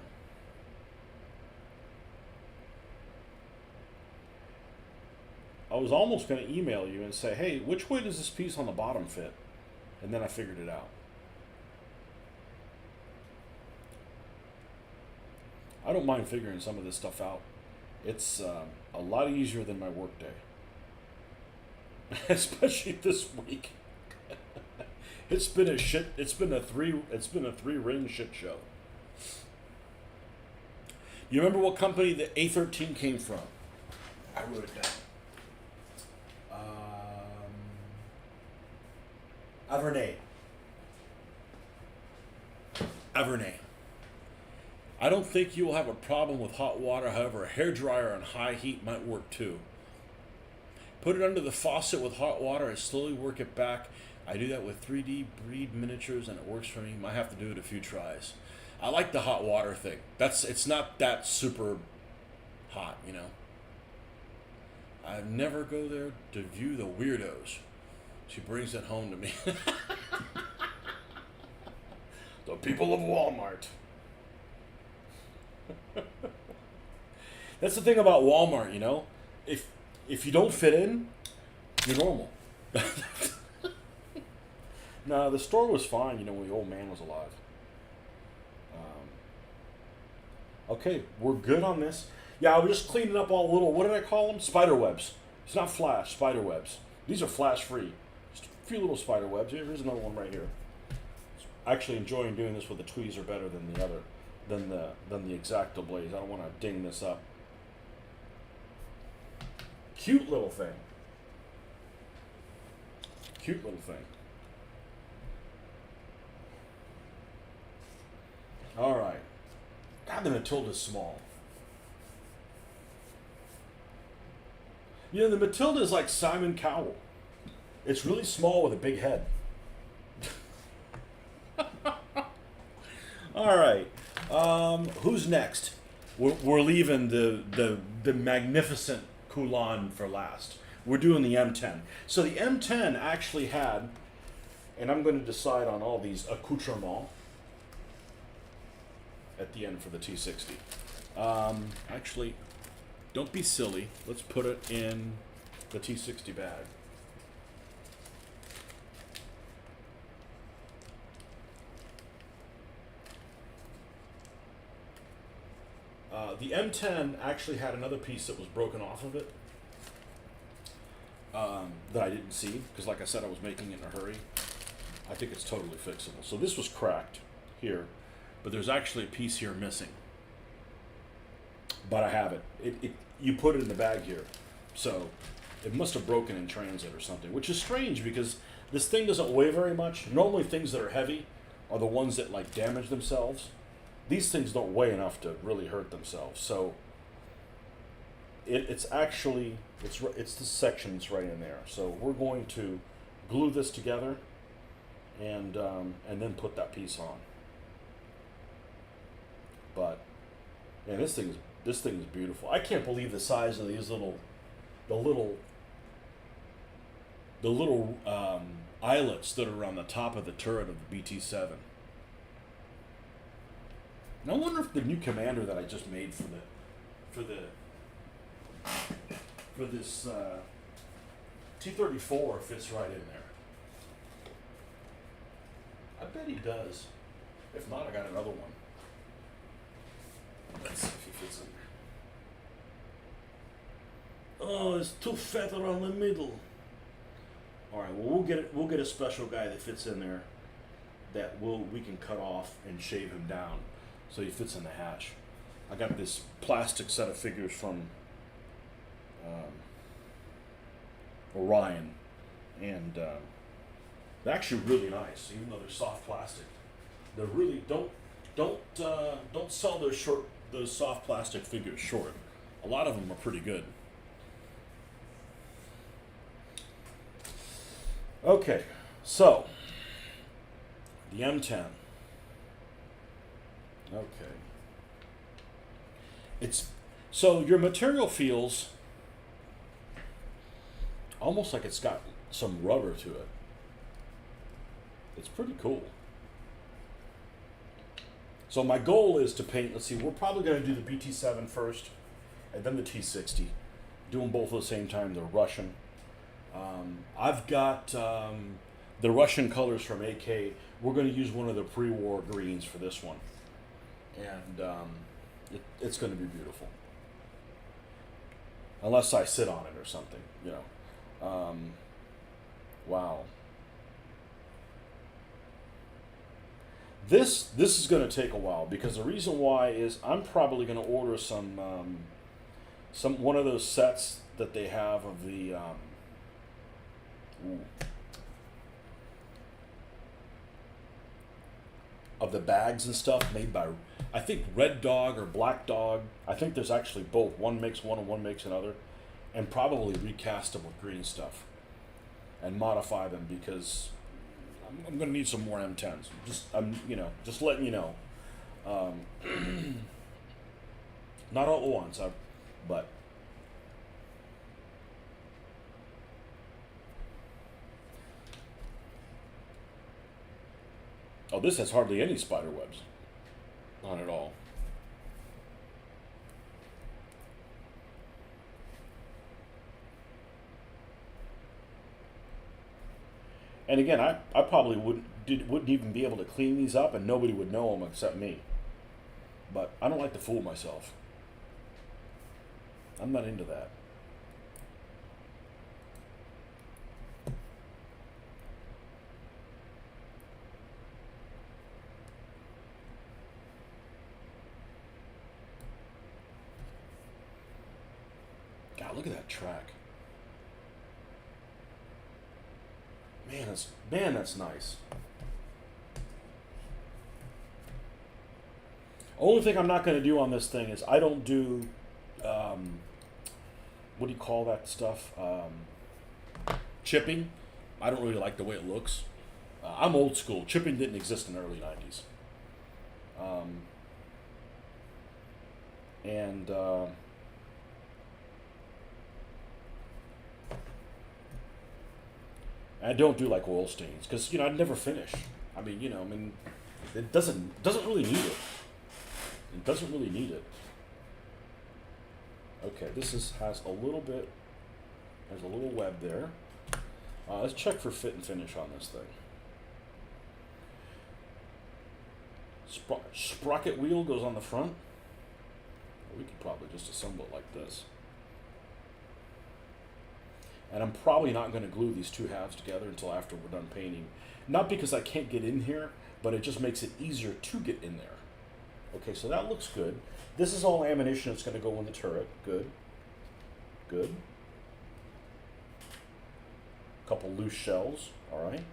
I was almost going to email you and say, hey, which way does this piece on the bottom fit? And then I figured it out. I don't mind figuring some of this stuff out. It's a lot easier than my work day. Especially this week. It's been a three ring shit show. You remember what company the A13 came from? I wrote it down. Avernay. I don't think you will have a problem with hot water. However, a hairdryer on high heat might work too. Put it under the faucet with hot water and slowly work it back. I do that with 3D breed miniatures and it works for me. Might have to do it a few tries. I like the hot water thing. It's not that super hot, you know. I never go there to view the weirdos. She brings it home to me. The people of Walmart. That's the thing about Walmart, you know. If you don't fit in, you're normal. No, the store was fine, you know, when the old man was alive. Okay, we're good on this. Yeah, I was just cleaning up all little, what did I call them? Spider webs. It's not flash, spider webs. These are flash free. Just a few little spider webs. Here's another one right here. Actually enjoying doing this with the tweezer better than the other, than the X-Acto blades. I don't want to ding this up. Cute little thing. Cute little thing. All right. God, the Matilda's small. You know, the Matilda is like Simon Cowell. It's really small with a big head. All right. Who's next? We're leaving the magnificent Coulon for last. We're doing the M10. So the M10 actually had, and I'm going to decide on all these accoutrements at the end for the T60. Actually, don't be silly. Let's put it in the T60 bag. The M10 actually had another piece that was broken off of it. that I didn't see because, like I said, I was making it in a hurry. I think it's totally fixable. So this was cracked here, but there's actually a piece here missing. But I have it. You put it in the bag here, so it must have broken in transit or something, which is strange because this thing doesn't weigh very much. Normally, things that are heavy are the ones that like damage themselves. These things don't weigh enough to really hurt themselves. So it's actually it's the sections right in there. So we're going to glue this together and then put that piece on. But man, this thing is beautiful. I can't believe the size of these the little eyelets that are on the top of the turret of the BT-7. And I wonder if the new commander that I just made for this T-34 fits right in there. I bet he does. If not, I got another one. Let's see if he fits in there. Oh, it's too fat around the middle. All right, well we'll get a special guy that fits in there that we can cut off and shave him down so he fits in the hatch. I got this plastic set of figures from Orion, and they're actually really nice, even though they're soft plastic. They're really don't sell those soft plastic figures short. A lot of them are pretty good. Okay, so the M10. Okay. So your material feels almost like it's got some rubber to it. It's pretty cool. So my goal is to paint, let's see, we're probably going to do the BT-7 first, and then the T-60. Do them both at the same time. They're Russian. I've got the Russian colors from AK. We're going to use one of the pre-war greens for this one. And it's going to be beautiful. Unless I sit on it or something, you know. Wow. This is going to take a while because the reason why is I'm probably going to order some one of those sets that they have of the bags and stuff made by, I think, Red Dog or Black Dog. I think there's actually both. One makes one and one makes another, and probably recast them with green stuff and modify them because I'm going to need some more M10s. Just letting you know. Not all at once, but. Oh, this has hardly any spider webs on it all. And again, I probably wouldn't even be able to clean these up, and nobody would know them except me. But I don't like to fool myself. I'm not into that. God, look at that track. Man, that's nice. Only thing I'm not going to do on this thing is I don't do, what do you call that stuff? Chipping. I don't really like the way it looks. I'm old school. Chipping didn't exist in the early 90s. I don't do like oil stains because I'd never finish. It doesn't really need it. It doesn't really need it. Okay, has a little bit. There's a little web there. Let's check for fit and finish on this thing. Sprocket wheel goes on the front. We could probably just assemble it like this. And I'm probably not going to glue these two halves together until after we're done painting. Not because I can't get in here, but it just makes it easier to get in there. Okay, so that looks good. This is all ammunition that's going to go in the turret. Good. Good. Couple loose shells. All right.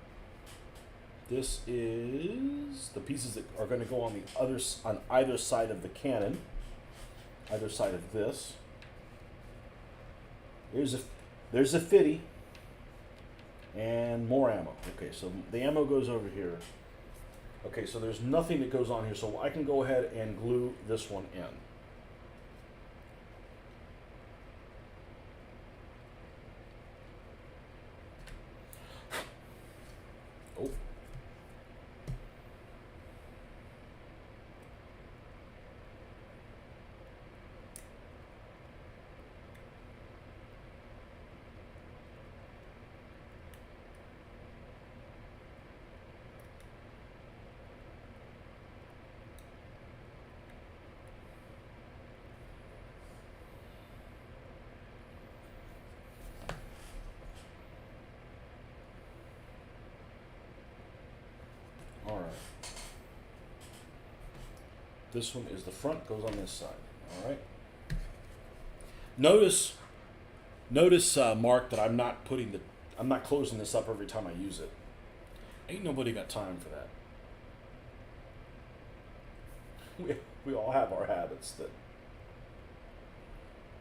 This is the pieces that are going to go on either side of the cannon, either side of this. There's a 50 and more ammo. Okay, so the ammo goes over here. Okay, so there's nothing that goes on here, so I can go ahead and glue this one in. Oh. All right. This one is the front, goes on this side. All right. Notice, Mark, that I'm not closing this up every time I use it. Ain't nobody got time for that. We all have our habits that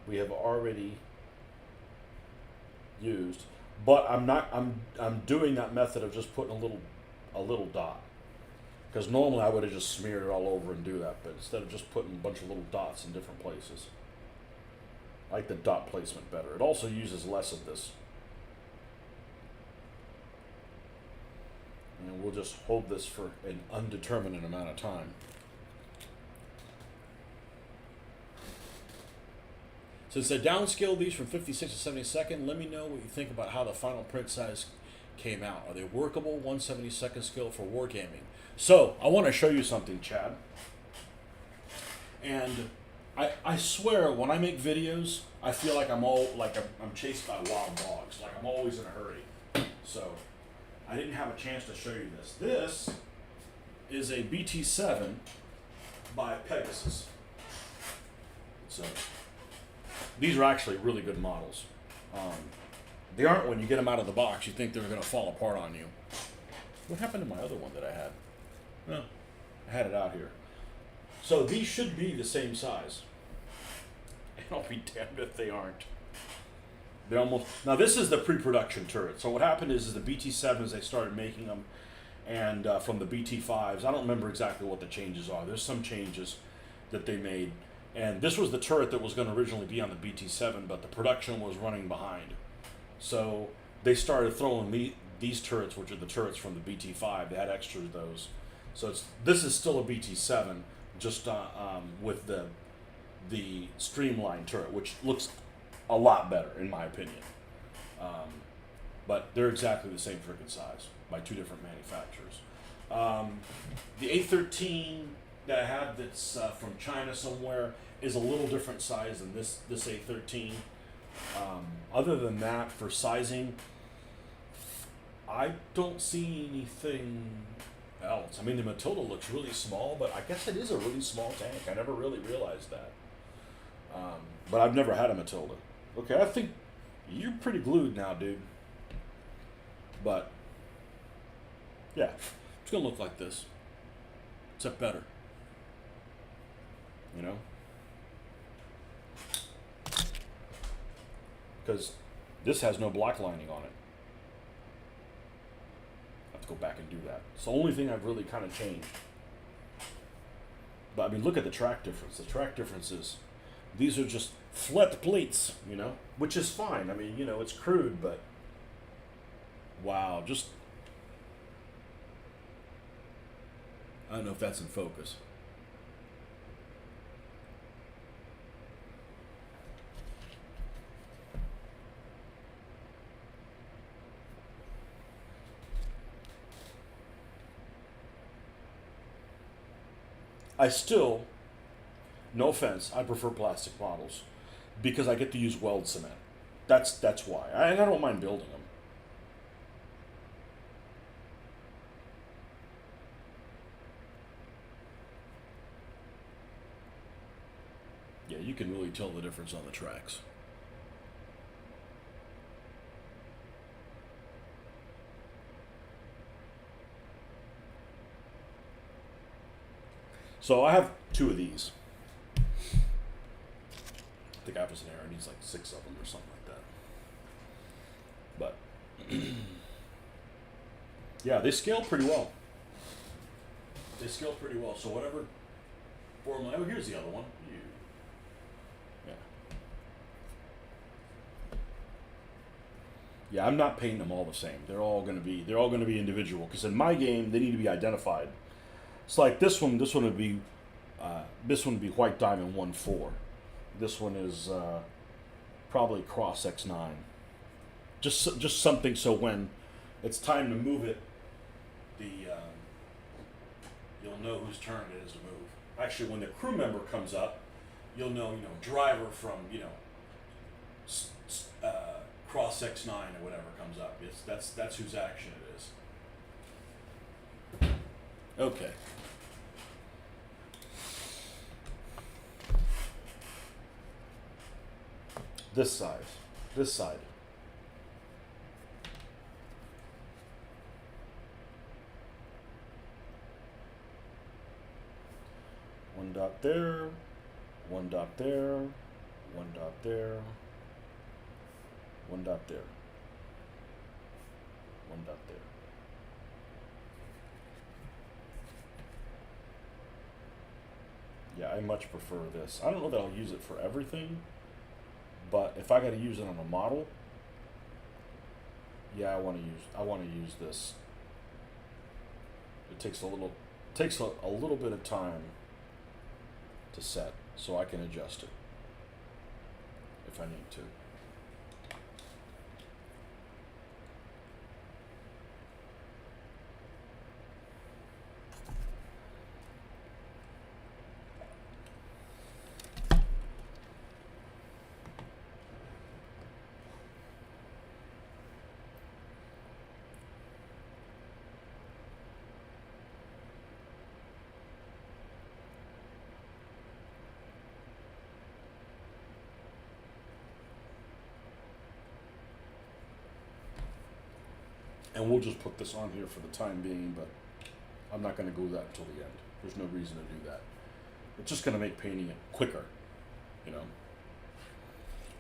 we have already used, but I'm doing that method of just putting a little dot. Because normally I would have just smeared it all over and do that, but instead of just putting a bunch of little dots in different places. I like the dot placement better. It also uses less of this. And we'll just hold this for an undeterminate amount of time. Since I downscaled these from 56 to 72nd, let me know what you think about how the final print size came out. Are they workable 1/72nd scale for wargaming? So I want to show you something, Chad. And I swear, when I make videos, I feel like I'm chased by wild dogs. Like I'm always in a hurry. So I didn't have a chance to show you this. This is a BT7 by Pegasus. So these are actually really good models. They aren't when you get them out of the box. You think they're going to fall apart on you. What happened to my other one that I had? No, I had it out here. So these should be the same size. And I'll be damned if they aren't. They're almost. Now this is the pre-production turret. So what happened is the BT7s, they started making them, and from the BT5s, I don't remember exactly what the changes are. There's some changes that they made. And this was the turret that was going to originally be on the BT7, but the production was running behind. So they started throwing these turrets, which are the turrets from the BT5. They had extras of those. So this is still a BT7, just with the streamlined turret, which looks a lot better in my opinion. But they're exactly the same freaking size by two different manufacturers. The A13 that I have that's from China somewhere is a little different size than this A13. Other than that, for sizing, I don't see anything else. I mean, the Matilda looks really small, but I guess it is a really small tank. I never really realized that. But I've never had a Matilda. Okay, I think you're pretty glued now, dude. But, yeah, it's going to look like this, except better. You know? Because this has no black lining on it. I have to go back and do that. It's the only thing I've really kind of changed. But I mean, look at the track difference. The track difference is, these are just flat plates, you know, which is fine. I mean, you know, it's crude, but wow, just, I don't know if that's in focus. I still, no offense, I prefer plastic models because I get to use weld cement. That's why. And I don't mind building them. Yeah, you can really tell the difference on the tracks. So I have two of these. The guy was an error needs like 6 of them or something like that. But yeah, they scale pretty well. They scale pretty well. So whatever formula. Oh, here's the other one. Yeah. Yeah, I'm not painting them all the same. They're all gonna be individual because in my game they need to be identified. It's like this one. This one would be white diamond 1-4. This one is probably cross X9. Just something so when it's time to move it, the you'll know whose turn it is to move. Actually, when the crew member comes up, you'll know driver from cross X9 or whatever comes up. That's whose action it is. Okay. This side. One dot there, one dot there, one dot there, one dot there, one dot there. Yeah, I much prefer this. I don't know that I'll use it for everything, but if I got to use it on a model, yeah, I want to use this. It takes a little bit of time to set, so I can adjust it if I need to. And we'll just put this on here for the time being, but I'm not going to glue that until the end. There's no reason to do that. It's just going to make painting it quicker,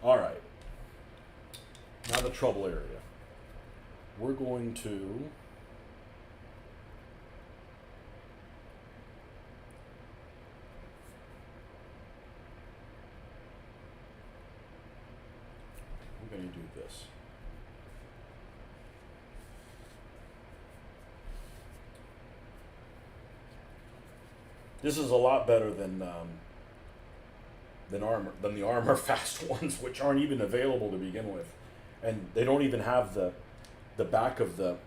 All right. Now the trouble area. We're going to do this. This is a lot better than the armor fast ones, which aren't even available to begin with, and they don't even have the back of the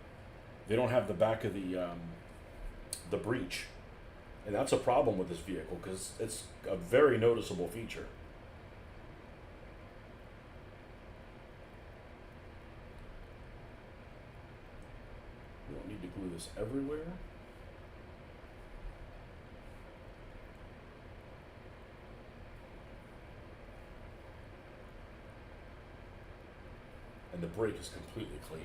the breech, and that's a problem with this vehicle because it's a very noticeable feature. We don't need to glue this everywhere. And the brake is completely clean.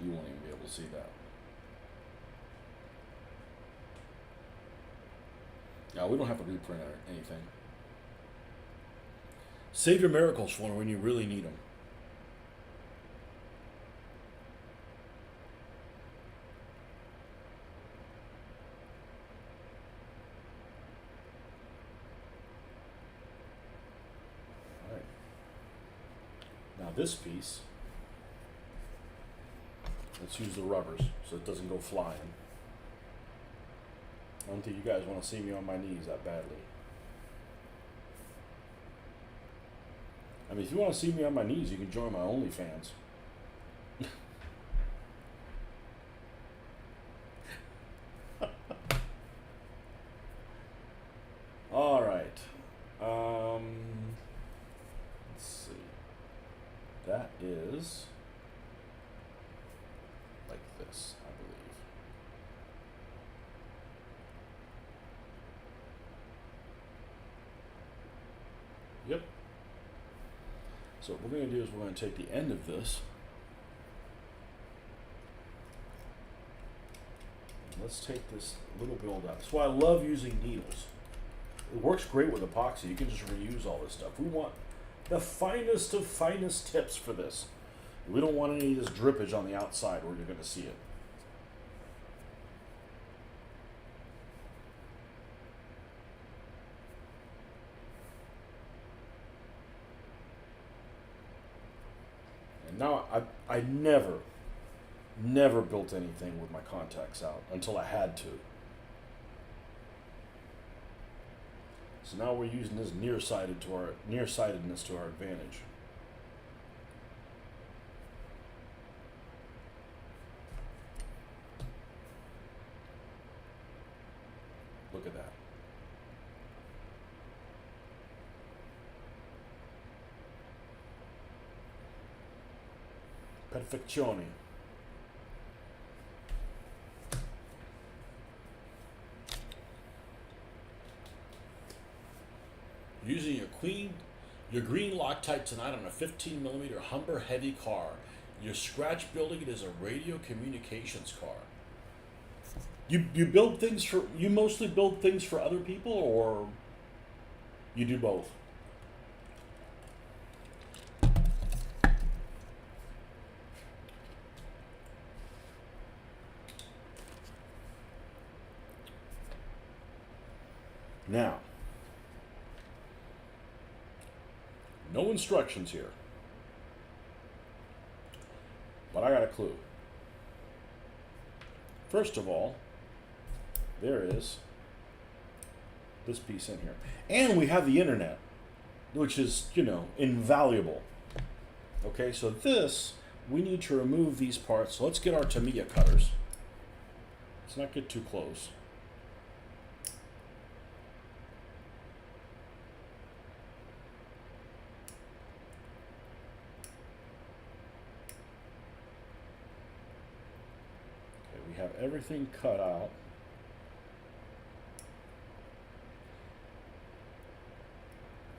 You won't even be able to see that. Now, we don't have to reprint or anything. Save your miracles for when you really need them. Now this piece, let's use the rubbers so it doesn't go flying. I don't think you guys want to see me on my knees that badly. I mean, if you want to see me on my knees, you can join my OnlyFans. That is like this, I believe. Yep. So what we're going to do is we're going to take the end of this. And let's take this little build out. That's why I love using needles. It works great with epoxy. You can just reuse all this stuff. We want the finest of finest tips for this. We don't want any of this drippage on the outside where you're going to see it. And now I never built anything with my contacts out until I had to. So now we're using this nearsightedness to our advantage. Look at that. Perfeccione. Using your green Loctite tonight on a 15mm Humber heavy car. Your scratch building it is a radio communications car. You build things for you mostly build things for other people, or you do both? Now, no instructions here, but I got a clue. First of all, there is this piece in here. And we have the internet, which is, invaluable. Okay, so this, we need to remove these parts. So let's get our Tamiya cutters. Let's not get too close. Okay, we have everything cut out.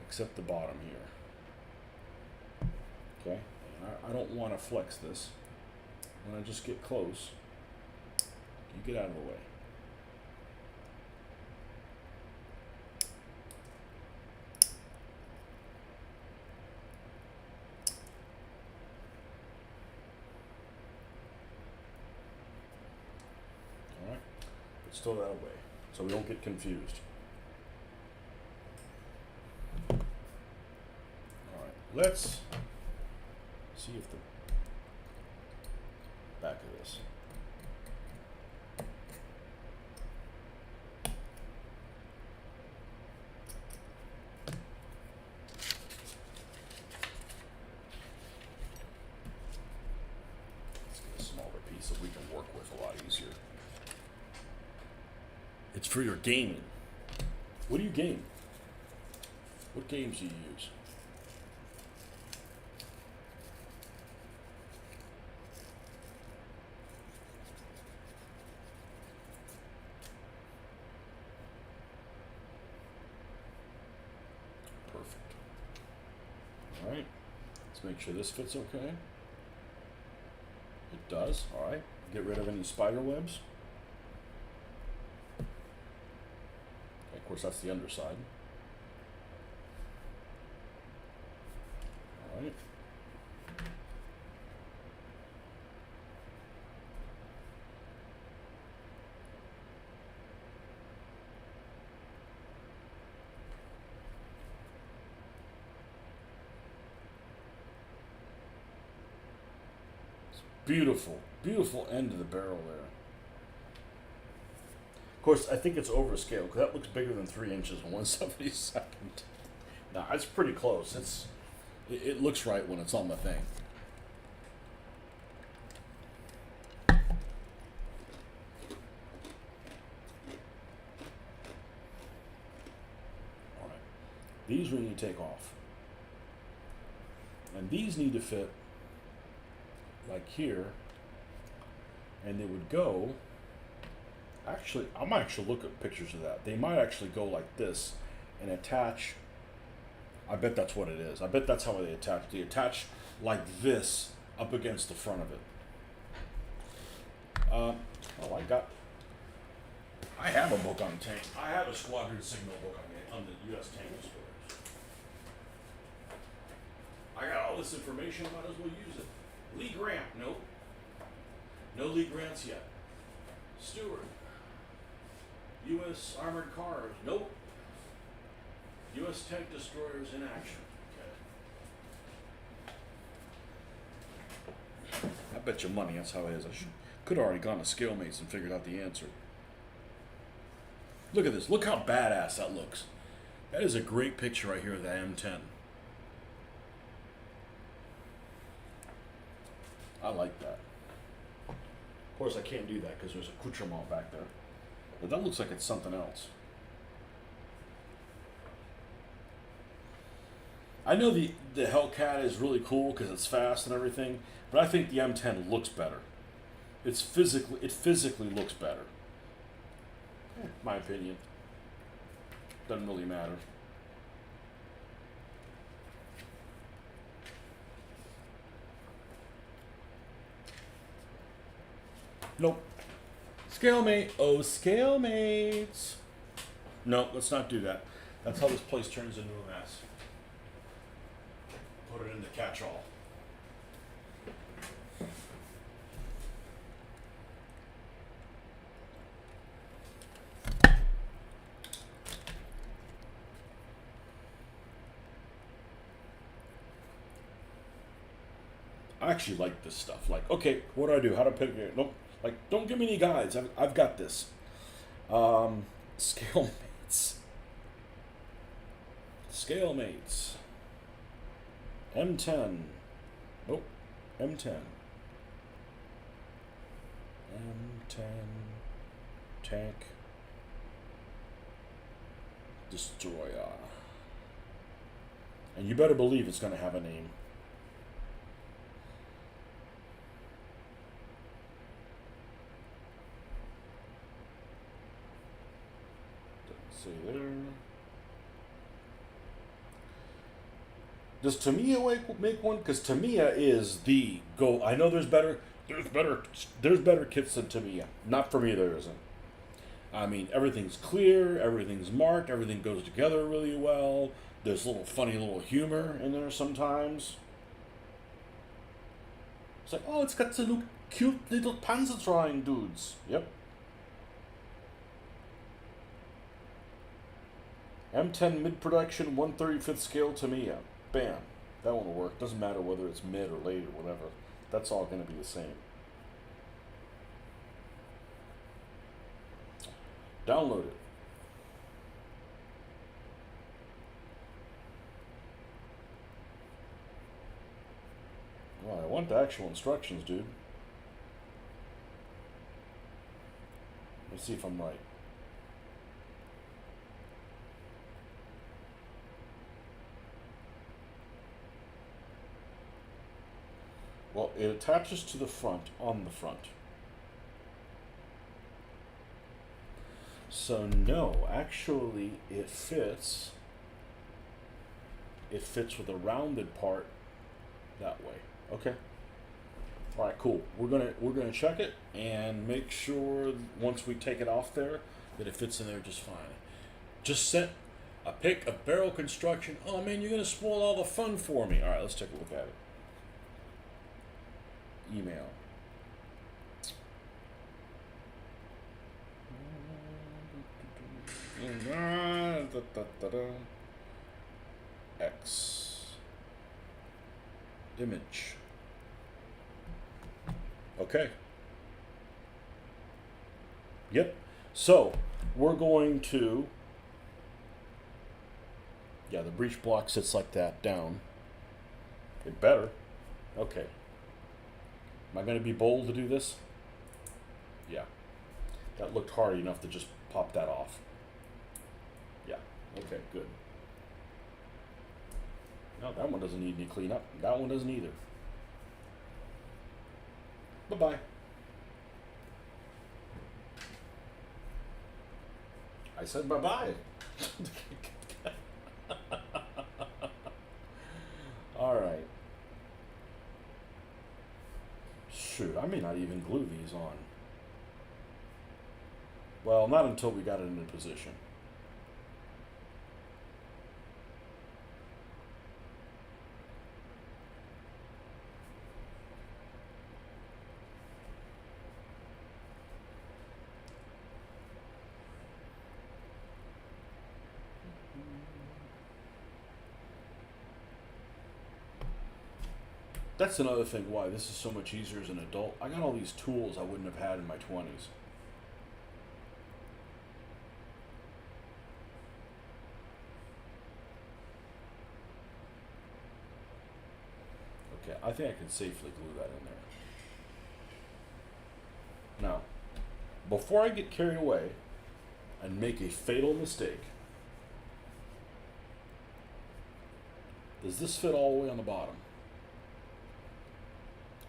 Except the bottom here. Okay, and I don't want to flex this. When I just get close, you get out of the way. All right, let's throw that away so we don't get confused. Let's see if the back of this. Let's get a smaller piece that we can work with a lot easier. It's for your gaming. What do you game? What games do you use? Alright, let's make sure this fits okay. It does, alright. Get rid of any spider webs. Okay, of course, that's the underside. Alright. Beautiful, beautiful end of the barrel there. Of course, I think it's overscale because that looks bigger than 3 inches on 1/72. Nah, it's pretty close. It looks right when it's on the thing. All right, these we need to take off. And these need to fit like here, and they would go, actually, I might actually look at pictures of that. They might actually go like this and attach, I bet that's what it is. I bet that's how they attach. They attach like this up against the front of it. I have a book on tank. I have a squadron signal book on the U.S. tank destroyers. I got all this information, might as well use it. Lee Grant, nope. No Lee Grants yet. Stewart. U.S. armored cars, nope. U.S. tank destroyers in action. Okay. I bet you money that's how it is. Could have already gone to Scalemates and figured out the answer. Look at this. Look how badass that looks. That is a great picture right here of the M10. I like that. Of course, I can't do that because there's a accoutrement back there. But that looks like it's something else. I know the Hellcat is really cool because it's fast and everything, but I think the M10 looks better. It physically looks better. My opinion. Doesn't really matter. Nope. Scalemate. Oh, Scalemates. No, let's not do that. That's how this place turns into a mess. Put it in the catch-all. I actually like this stuff. Like, okay, what do? How to pick it? Nope. Like, don't give me any guides. I've got this. Scalemates. Scalemates. M10. Nope. M10. M10. Tank. Destroyer. And you better believe it's going to have a name. See there. Does Tamiya make one? Because Tamiya is the go. I know there's better kits than Tamiya. Not for me, there isn't. I mean, everything's clear, everything's marked, everything goes together really well. There's funny little humor in there sometimes. It's like, oh, it's got the little cute little Panzertrawling dudes. Yep. M10 mid-production 1/35th scale Tamiya. Bam. That one will work. Doesn't matter whether it's mid or late or whatever. That's all going to be the same. Download it. Well, I want the actual instructions, dude. Let's see if I'm right. Well, it attaches to the front, on the front. So no, actually it fits. It fits with a rounded part that way. Okay. All right, cool. We're gonna check it and make sure once we take it off there that it fits in there just fine. Just sent a pic of barrel construction. Oh man, you're gonna spoil all the fun for me. All right, let's take a look at it. Email. X. Image. Okay. Yep. So we're going to. Yeah, the breech block sits like that down. It better. Okay. Am I going to be bold to do this? Yeah. That looked hard enough to just pop that off. Yeah. Okay, good. No, that one doesn't need any cleanup. That one doesn't either. Bye-bye. I said bye-bye. All right. Shoot, I may not even glue these on. Well, not until we got it into position. That's another thing why this is so much easier as an adult. I got all these tools I wouldn't have had in my 20s. Okay, I think I can safely glue that in there. Now, before I get carried away and make a fatal mistake, does this fit all the way on the bottom?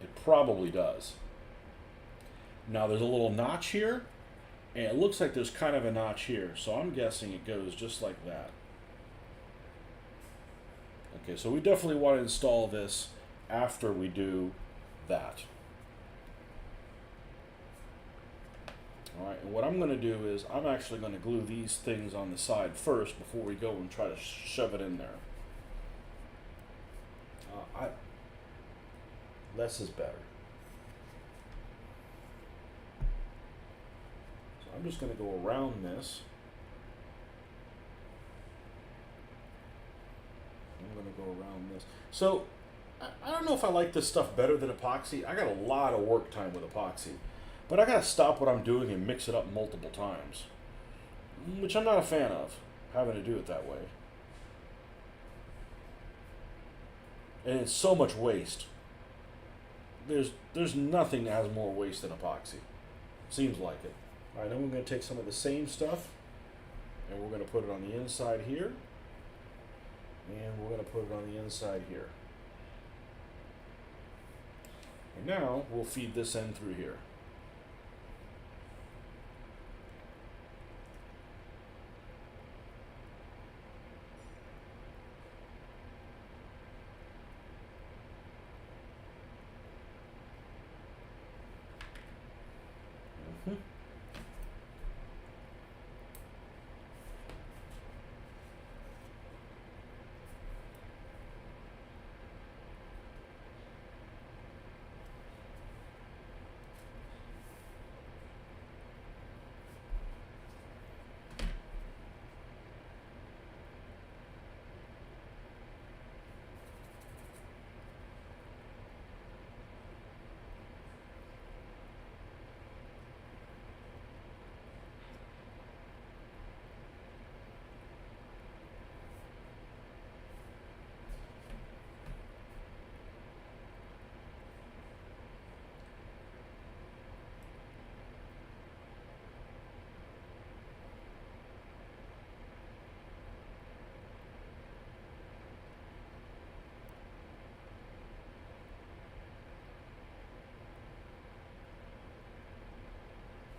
It probably does. Now there's a little notch here, and it looks like there's kind of a notch here, so I'm guessing it goes just like that. Okay, so we definitely want to install this after we do that. Alright, and what I'm going to do is I'm actually going to glue these things on the side first before we go and try to shove it in there. Less is better. So I'm just going to go around this. I'm going to go around this. So I don't know if I like this stuff better than epoxy. I got a lot of work time with epoxy, but I got to stop what I'm doing and mix it up multiple times, which I'm not a fan of, having to do it that way. And it's so much waste. There's nothing that has more waste than epoxy. Seems like it. All right, then we're going to take some of the same stuff, and we're going to put it on the inside here, and we're going to put it on the inside here. And now we'll feed this end through here.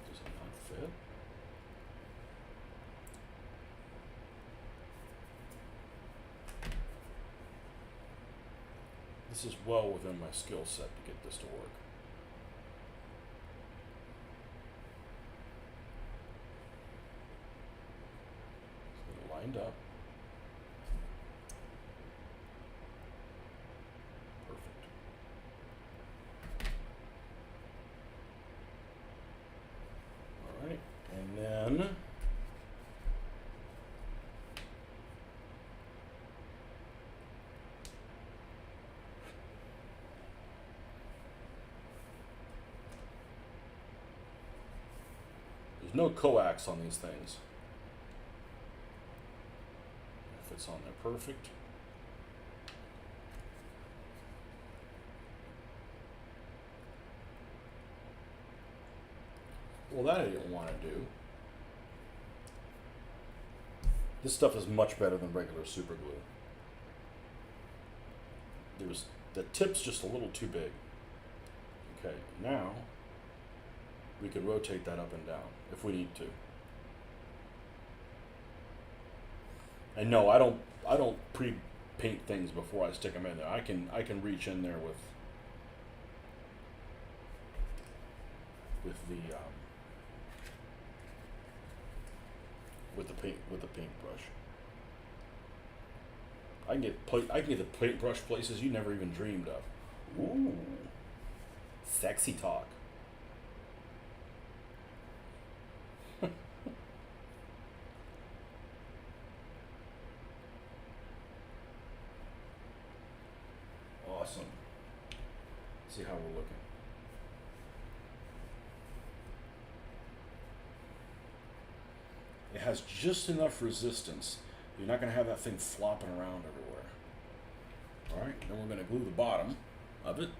Does it not fit? This is well within my skill set to get this to work. So lined up. Perfect. All right, and then there's no coax on these things. It fits on there perfect. Well, that I didn't want to do. This stuff is much better than regular super glue. the tip's just a little too big. Okay, now we can rotate that up and down if we need to. And no, I don't pre-paint things before I stick them in there. I can reach in there with the paintbrush. I can get the paintbrush places you never even dreamed of. Ooh, sexy talk. Awesome. See how we're looking. It has just enough resistance. You're not going to have that thing flopping around everywhere. All right, then we're going to glue the bottom of it.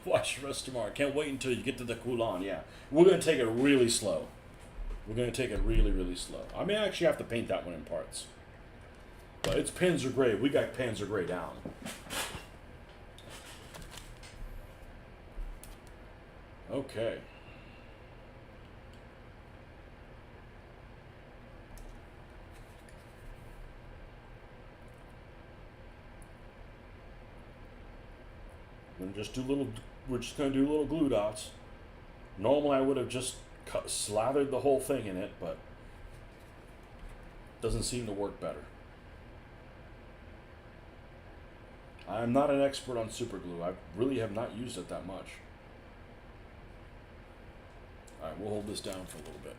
Watch the rest tomorrow. Can't wait until you get to the Coulon. Yeah, we're going to take it really slow. We're going to take it really, really slow. I may actually have to paint that one in parts. But its Panzer Gray. We got Panzer Gray down. Okay. We're just gonna do little glue dots. Normally I would have just slathered the whole thing in it, but doesn't seem to work better. I'm not an expert on super glue. I really have not used it that much. All right, we'll hold this down for a little bit.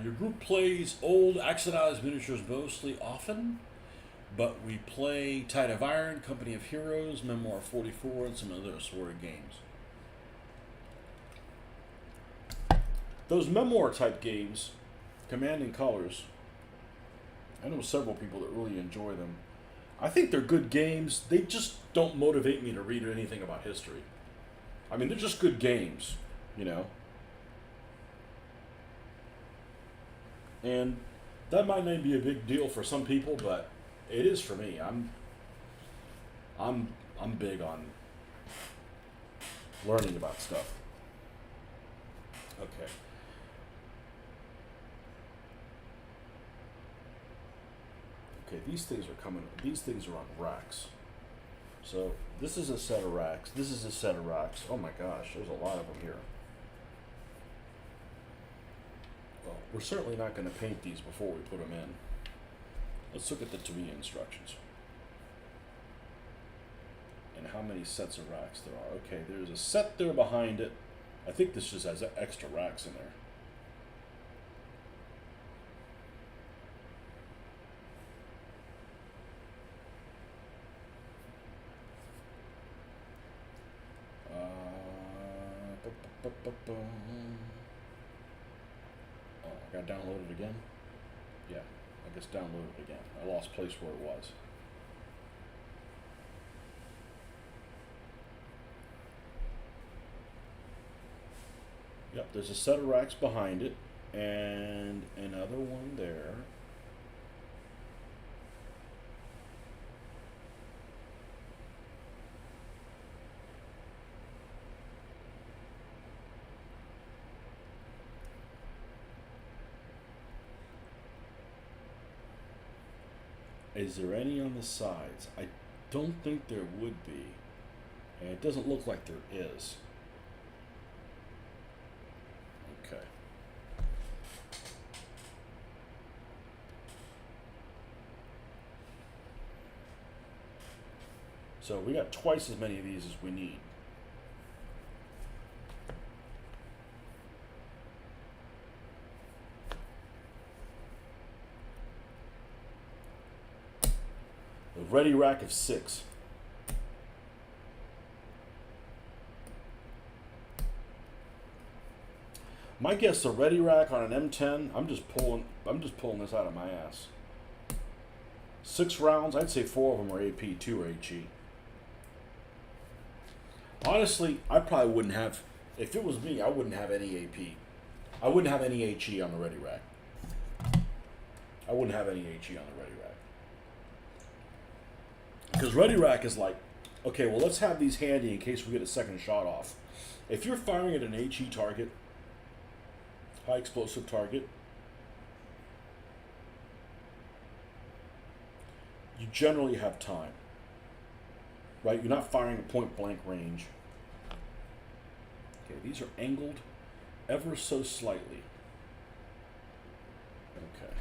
Your group plays old Axodized miniatures mostly often, but we play Tide of Iron, Company of Heroes, Memoir 44, and some other assorted games. Those Memoir type games, Command and Colors, I know several people that really enjoy them. I think they're good games. They just don't motivate me to read anything about history. I mean, they're just good games, you know. And that might not be a big deal for some people, but it is for me. I'm big on learning about stuff. Okay. Okay, these things are on racks. So this is a set of racks. This is a set of racks. Oh my gosh, there's a lot of them here. Well, we're certainly not going to paint these before we put them in. Let's look at the to-be instructions. And how many sets of racks there are. Okay, there's a set there behind it. I think this just has extra racks in there. Oh, I got downloaded again? Yeah, I guess downloaded again. I lost place where it was. Yep, there's a set of racks behind it, and another one there. Is there any on the sides? I don't think there would be, and it doesn't look like there is. Okay. So we got twice as many of these as we need. A ready rack of 6. My guess, the ready rack on an M10, I'm just pulling this out of my ass. 6 rounds, I'd say 4 of them are AP, 2 are HE. Honestly, I probably wouldn't have, if it was me, I wouldn't have any AP. I wouldn't have any HE on the ready rack. I wouldn't have any HE on the ready rack. Because ready rack is like, okay, well, let's have these handy in case we get a second shot off. If you're firing at an HE target, high explosive target, you generally have time, right? You're not firing at point blank range. Okay, these are angled ever so slightly. Okay.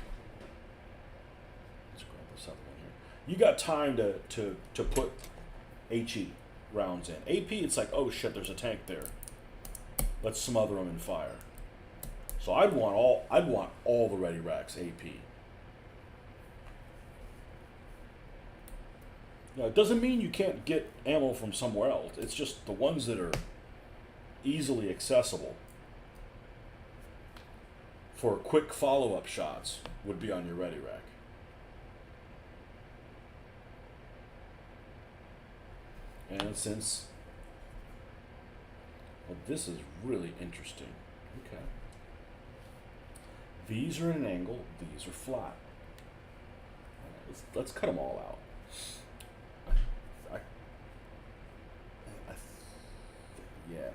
Let's grab this other one here. You got time to put HE rounds in. AP, it's like, oh shit, there's a tank there. Let's smother them and fire. So I'd want all the ready racks AP. Now, it doesn't mean you can't get ammo from somewhere else. It's just the ones that are easily accessible for quick follow-up shots would be on your ready rack. And since, well, this is really interesting. Okay. These are at an angle, these are flat. Let's cut them all out. Yeah.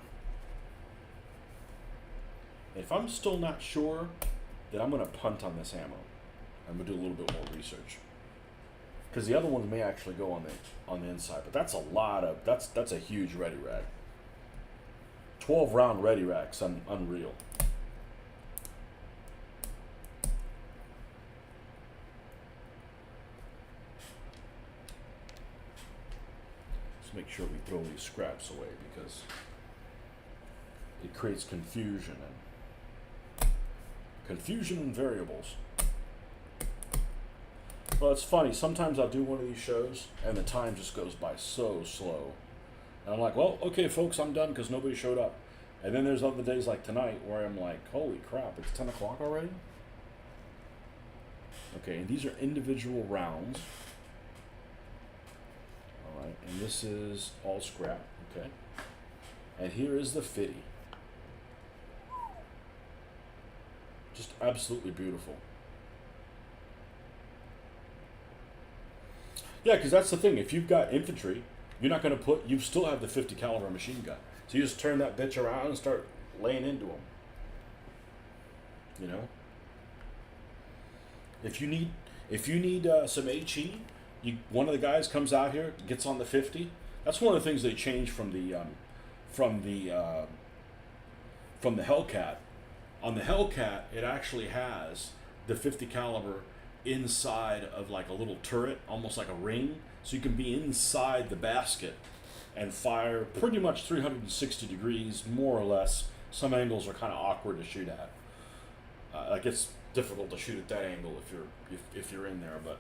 If I'm still not sure, then I'm going to punt on this ammo. I'm going to do a little bit more research. Because the other ones may actually go on the inside, but that's a lot of, that's a huge ready rack. 12 round ready racks, unreal. Let's make sure we throw these scraps away because it creates confusion and variables. Well, it's funny. Sometimes I'll do one of these shows and the time just goes by so slow. And I'm like, well, okay, folks, I'm done because nobody showed up. And then there's other days like tonight where I'm like, holy crap, it's 10 o'clock already? Okay, and these are individual rounds. All right, and this is all scrap, okay? And here is the fitty. Just absolutely beautiful. Yeah, because that's the thing. If you've got infantry, you're not going to you still have the 50 caliber machine gun. So you just turn that bitch around and start laying into them. You know? If you need some HE, one of the guys comes out here, gets on the 50. That's one of the things they changed from the Hellcat. On the Hellcat, it actually has the 50 caliber inside of like a little turret, almost like a ring, so you can be inside the basket and fire pretty much 360 degrees, more or less. Some angles are kind of awkward to shoot at. Like it's difficult to shoot at that angle if you're in there, but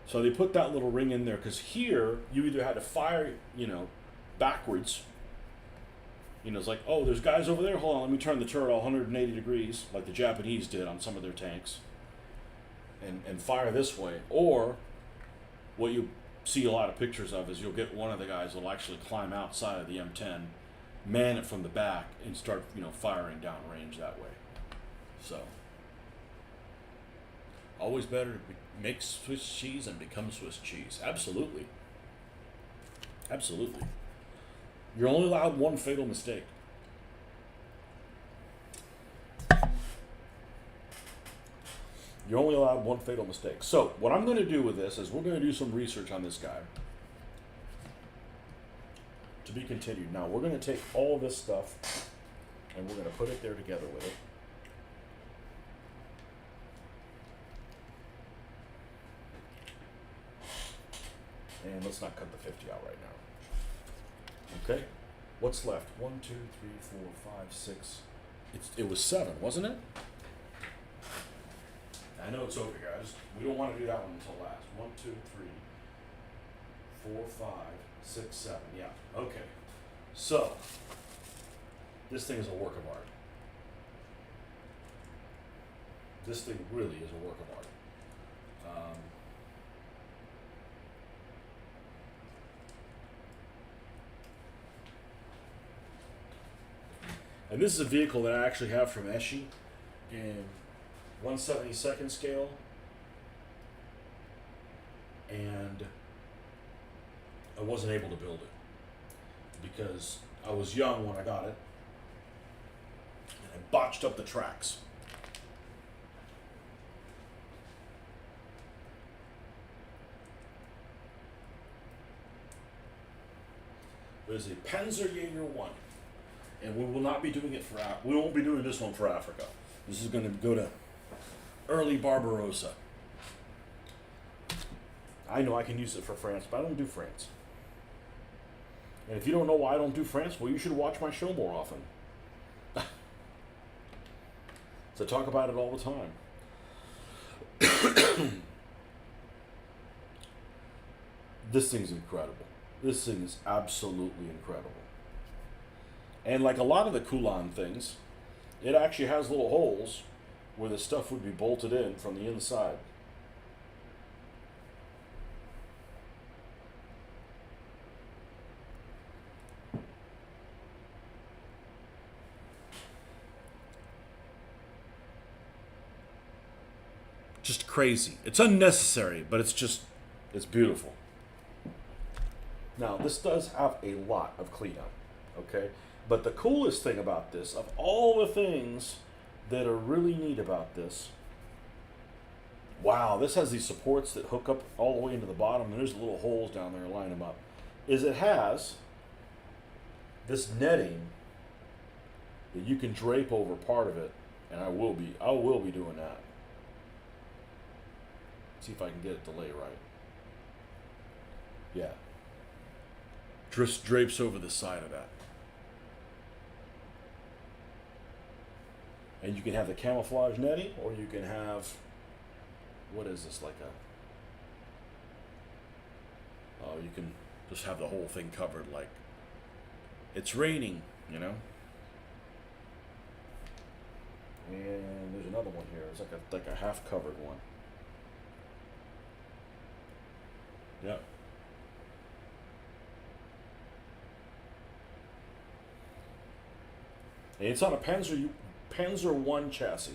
so they put that little ring in there because here you either had to fire, backwards. It's like, oh, there's guys over there. Hold on, let me turn the turret 180 degrees, like the Japanese did on some of their tanks, and fire this way. Or what you see a lot of pictures of is you'll get one of the guys will actually climb outside of the M10, man it from the back, and start firing downrange that way. So always better to make Swiss cheese and become Swiss cheese. Absolutely. Absolutely. You're only allowed one fatal mistake. You're only allowed one fatal mistake. So what I'm going to do with this is we're going to do some research on this guy. To be continued. Now we're going to take all of this stuff and we're going to put it there together with it. And let's not cut the 50 out right now. Okay, what's left? 1, 2, 3, 4, 5, 6. It was 7, wasn't it? I know it's over, guys. We don't want to do that one until last. 1, 2, 3, 4, 5, 6, 7. Yeah. Okay. So this thing is a work of art. This thing really is a work of art. And this is a vehicle that I actually have from Eschi in 1/72nd scale, and I wasn't able to build it because I was young when I got it, and I botched up the tracks. It is a Panzerjäger 1, and we will not be doing it for we won't be doing this one for Africa. This is going to go to early Barbarossa. I know I can use it for France, but I don't do France. And if you don't know why I don't do France, well, you should watch my show more often. So I talk about it all the time. This thing's incredible. This thing is absolutely incredible. And like a lot of the Kulan things, it actually has little holes where the stuff would be bolted in from the inside. Just crazy. It's unnecessary, but it's beautiful. Now, this does have a lot of cleanup, okay? But the coolest thing about this, of all the things that are really neat about this, wow, this has these supports that hook up all the way into the bottom, and there's little holes down there to line them up, is it has this netting that you can drape over part of it, and I will be doing that. See if I can get it to lay right. Yeah. Just drapes over the side of that. And you can have the camouflage netting, or you can have, what is this, like a, oh, you can just have the whole thing covered like it's raining, you know? And there's another one here. It's like a half covered one. Yep. And it's on a Panzer 1 chassis.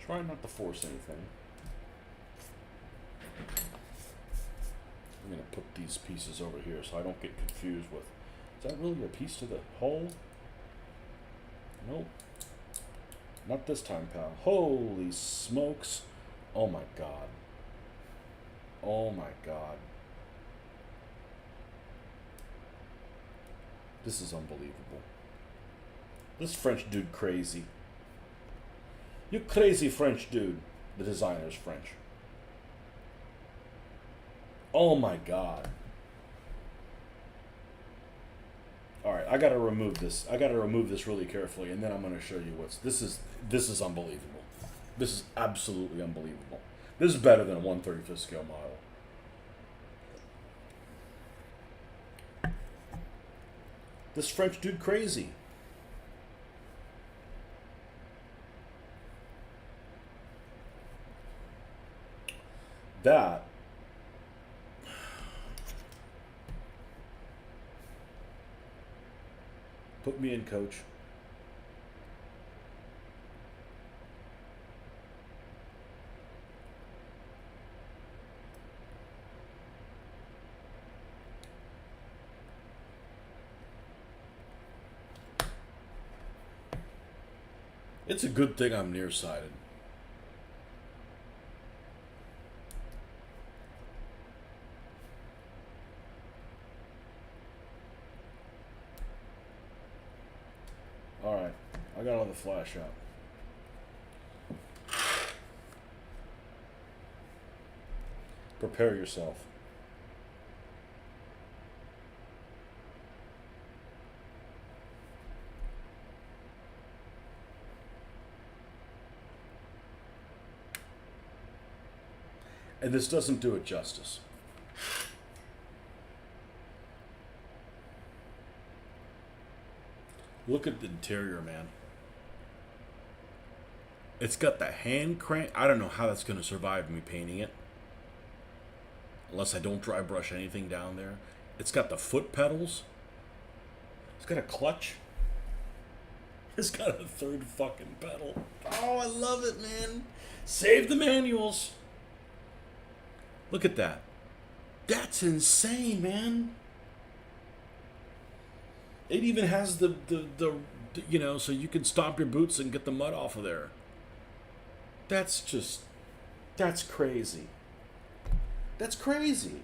Try not to force anything. I'm going to put these pieces over here so I don't get confused with, is that really a piece to the hull? Nope. Not this time, pal. Holy smokes. Oh my god. Oh my god. This is unbelievable. This French dude crazy. You crazy French dude. The designer's French. Oh my god. Alright, I gotta remove this. I gotta remove this really carefully, and then I'm gonna show you this is unbelievable. This is absolutely unbelievable. This is better than a 1/35th scale model. This French dude crazy. That put me in, coach. It's a good thing I'm nearsighted. Alright, I got all the flash out. Prepare yourself. And this doesn't do it justice. Look at the interior, man. It's got the hand crank. I don't know how that's going to survive me painting it. Unless I don't dry brush anything down there. It's got the foot pedals. It's got a clutch. It's got a third fucking pedal. Oh, I love it, man. Save the manuals. Look at that. That's insane, man. It even has the you know, so you can stomp your boots and get the mud off of there. That's crazy. That's crazy.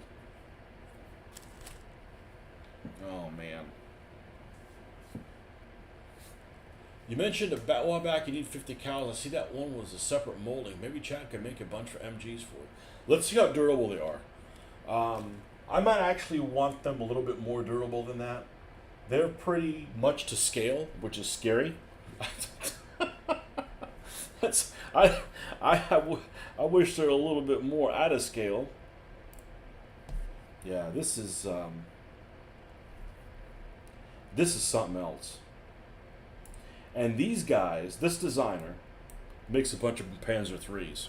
Oh, man. You mentioned a while back you need 50 cals. I see that one was a separate molding. Maybe Chad can make a bunch for MGs for it. Let's see how durable they are. I might actually want them a little bit more durable than that. They're pretty much to scale, which is scary. I wish they're a little bit more out of scale. Yeah, this is something else. And these guys, this designer, makes a bunch of Panzer IIIs.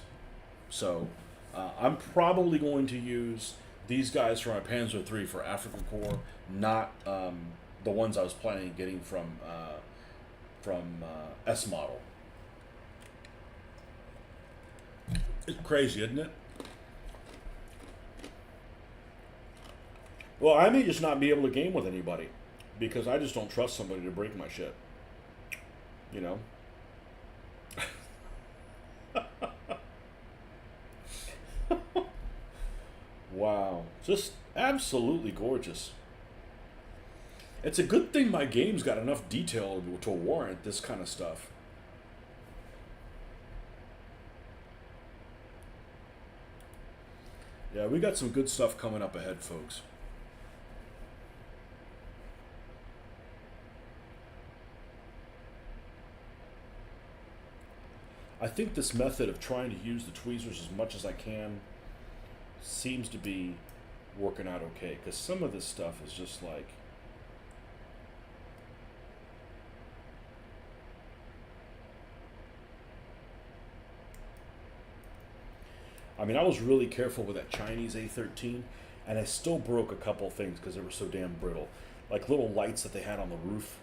So I'm probably going to use these guys for my Panzer III for African Corps, not the ones I was planning on getting from S model. It's crazy, isn't it? Well, I may just not be able to game with anybody because I just don't trust somebody to break my shit. You know? Wow. Just absolutely gorgeous. It's a good thing my game's got enough detail to warrant this kind of stuff. Yeah, we got some good stuff coming up ahead, folks. I think this method of trying to use the tweezers as much as I can seems to be working out okay, because some of this stuff is just like, I mean, I was really careful with that Chinese A13, and I still broke a couple things because they were so damn brittle. Like little lights that they had on the roof.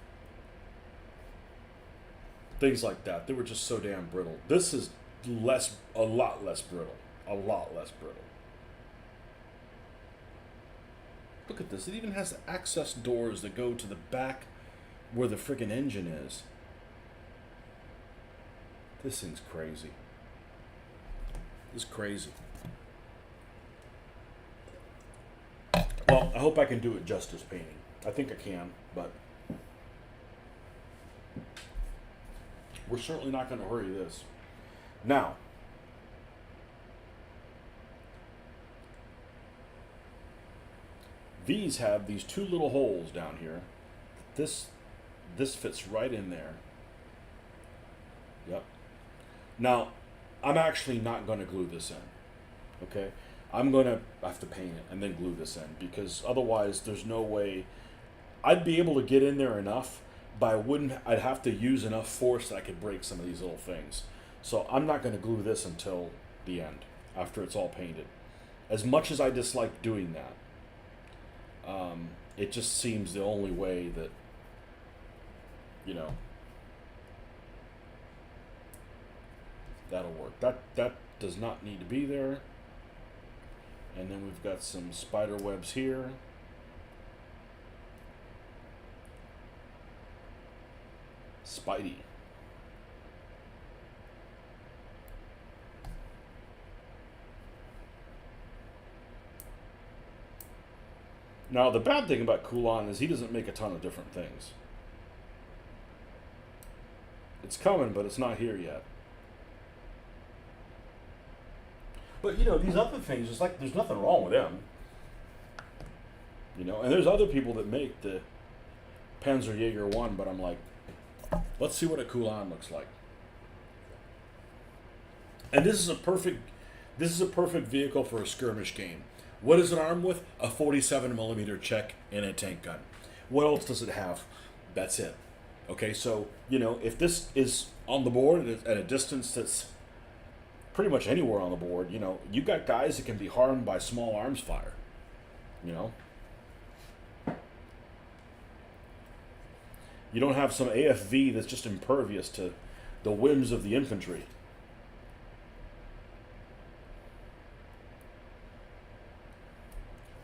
Things like that. They were just so damn brittle. This is a lot less brittle. A lot less brittle. Look at this. It even has access doors that go to the back where the friggin' engine is. This thing's crazy. It's crazy. Well, I hope I can do it justice painting. I think I can, but we're certainly not going to hurry this. Now, these have these two little holes down here. This fits right in there. Yep. Now, I'm actually not going to glue this in. Okay? I'm going to have to paint it and then glue this in, because otherwise there's no way I'd be able to get in there enough, but I'd have to use enough force that I could break some of these little things. So I'm not going to glue this until the end, after it's all painted. As much as I dislike doing that, it just seems the only way that, you know, that'll work. That does not need to be there. And then we've got some spider webs here. Spidey. Now, the bad thing about Kulan is he doesn't make a ton of different things. It's coming, but it's not here yet. But, you know, these other things, it's like there's nothing wrong with them. You know, and there's other people that make the Panzerjäger 1, but I'm like, let's see what a Kulan looks like. And this is a perfect, This is a perfect vehicle for a skirmish game. What is it armed with? A 47 millimeter Czech and a tank gun. What else does it have? That's it. Okay, so, you know, if this is on the board at a distance that's pretty much anywhere on the board, you know, you got guys that can be harmed by small arms fire. You know, you don't have some AFV that's just impervious to the whims of the infantry.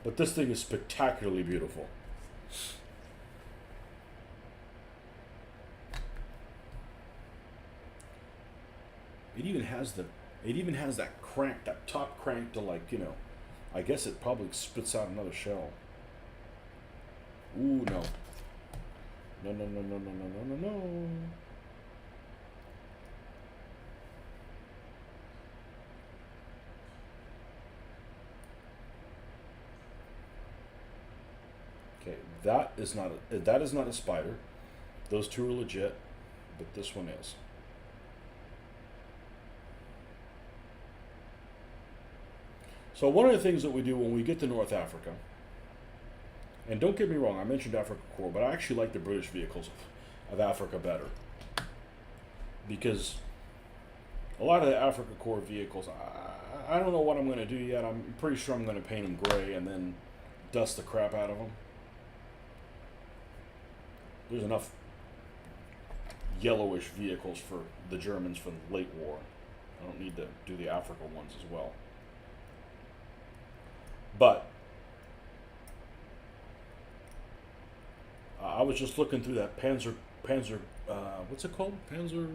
But this thing is spectacularly beautiful. It even has that crank, that top crank to, like, you know, I guess it probably spits out another shell. Ooh, no. No, no, no, no, no, no, no, no, no. Okay, that is not a spider. Those two are legit, but this one is. So one of the things that we do when we get to North Africa, and don't get me wrong, I mentioned Africa Corps, but I actually like the British vehicles of Africa better. Because a lot of the Africa Corps vehicles, I don't know what I'm going to do yet. I'm pretty sure I'm going to paint them gray and then dust the crap out of them. There's enough yellowish vehicles for the Germans from the late war. I don't need to do the Africa ones as well. But I was just looking through that Panzer, what's it called? Panzer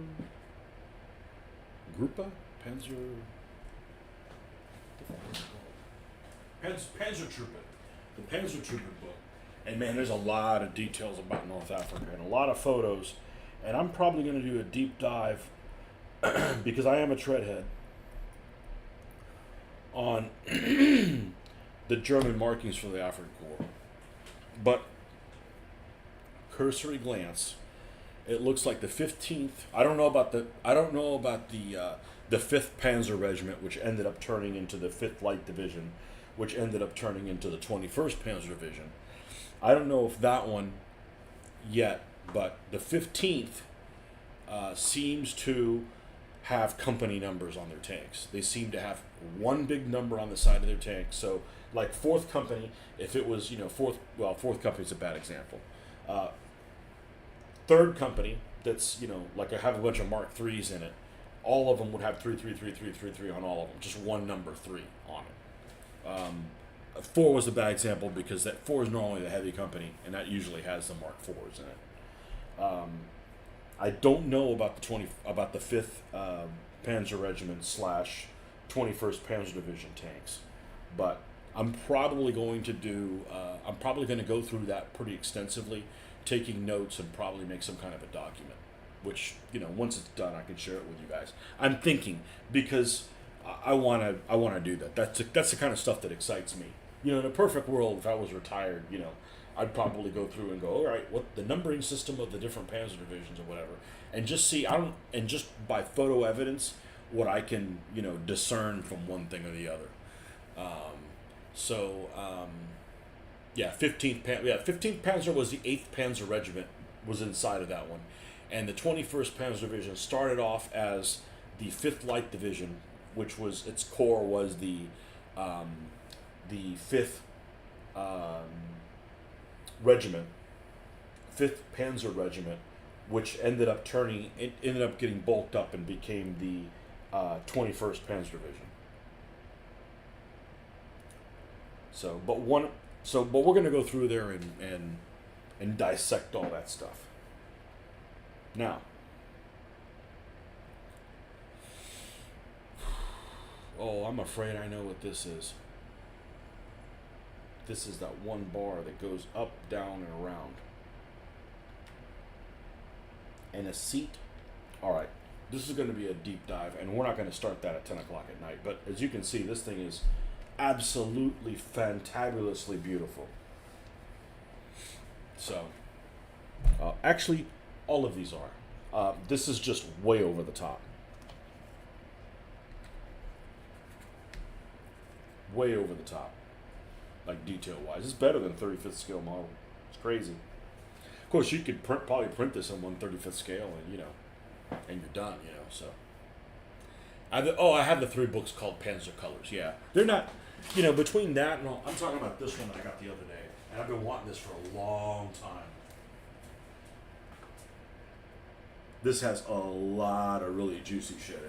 Gruppe? Panzer Trooper. The Panzer Trooper book. And man, there's a lot of details about North Africa and a lot of photos. And I'm probably going to do a deep dive because I am a treadhead on the German markings for the African Corps. But cursory glance, it looks like the 15th. I don't know about the 5th Panzer Regiment, which ended up turning into the 5th Light Division, which ended up turning into the 21st Panzer Division. I don't know if that one yet, but the 15th seems to have company numbers on their tanks. They seem to have one big number on the side of their tank. So, like 4th Company, if it was, 4th Company is a bad example. 3rd Company, that's, like I have a bunch of Mark IIIs in it, all of them would have 333 on all of them, just one number 3 on it. 4 was a bad example because that 4 is normally the heavy company, and that usually has the Mark IVs in it. I don't know about the 5th Panzer Regiment / 21st Panzer Division tanks, but I'm probably going to go through that pretty extensively, taking notes and probably make some kind of a document, which, once it's done, I can share it with you guys. I'm thinking because I want to do that. That's the kind of stuff that excites me. In a perfect world, if I was retired, I'd probably go through and go, all right, what the numbering system of the different Panzer divisions or whatever, and just see, and just by photo evidence, what I can, discern from one thing or the other. 15th Panzer was the 8th Panzer Regiment, was inside of that one, and the 21st Panzer Division started off as the 5th Light Division, which was its core was the 5th Regiment, 5th Panzer Regiment, which ended up getting bulked up and became the 21st Panzer Division. But we're going to go through there and dissect all that stuff. Now, I'm afraid I know what this is. This is that one bar that goes up, down, and around. And a seat. Alright, this is going to be a deep dive, and we're not going to start that at 10 o'clock at night. But as you can see, this thing is absolutely fantabulously beautiful. So, actually, all of these are. This is just way over the top. way over the top, like detail wise. It's better than a 35th scale model. It's crazy. Of course, you could probably print this on 1/35th scale, and and you're done. So. I have the 3 books called Panzer Colors. Yeah, they're not. Between that and all, I'm talking about this one that I got the other day, and I've been wanting this for a long time. This has a lot of really juicy shit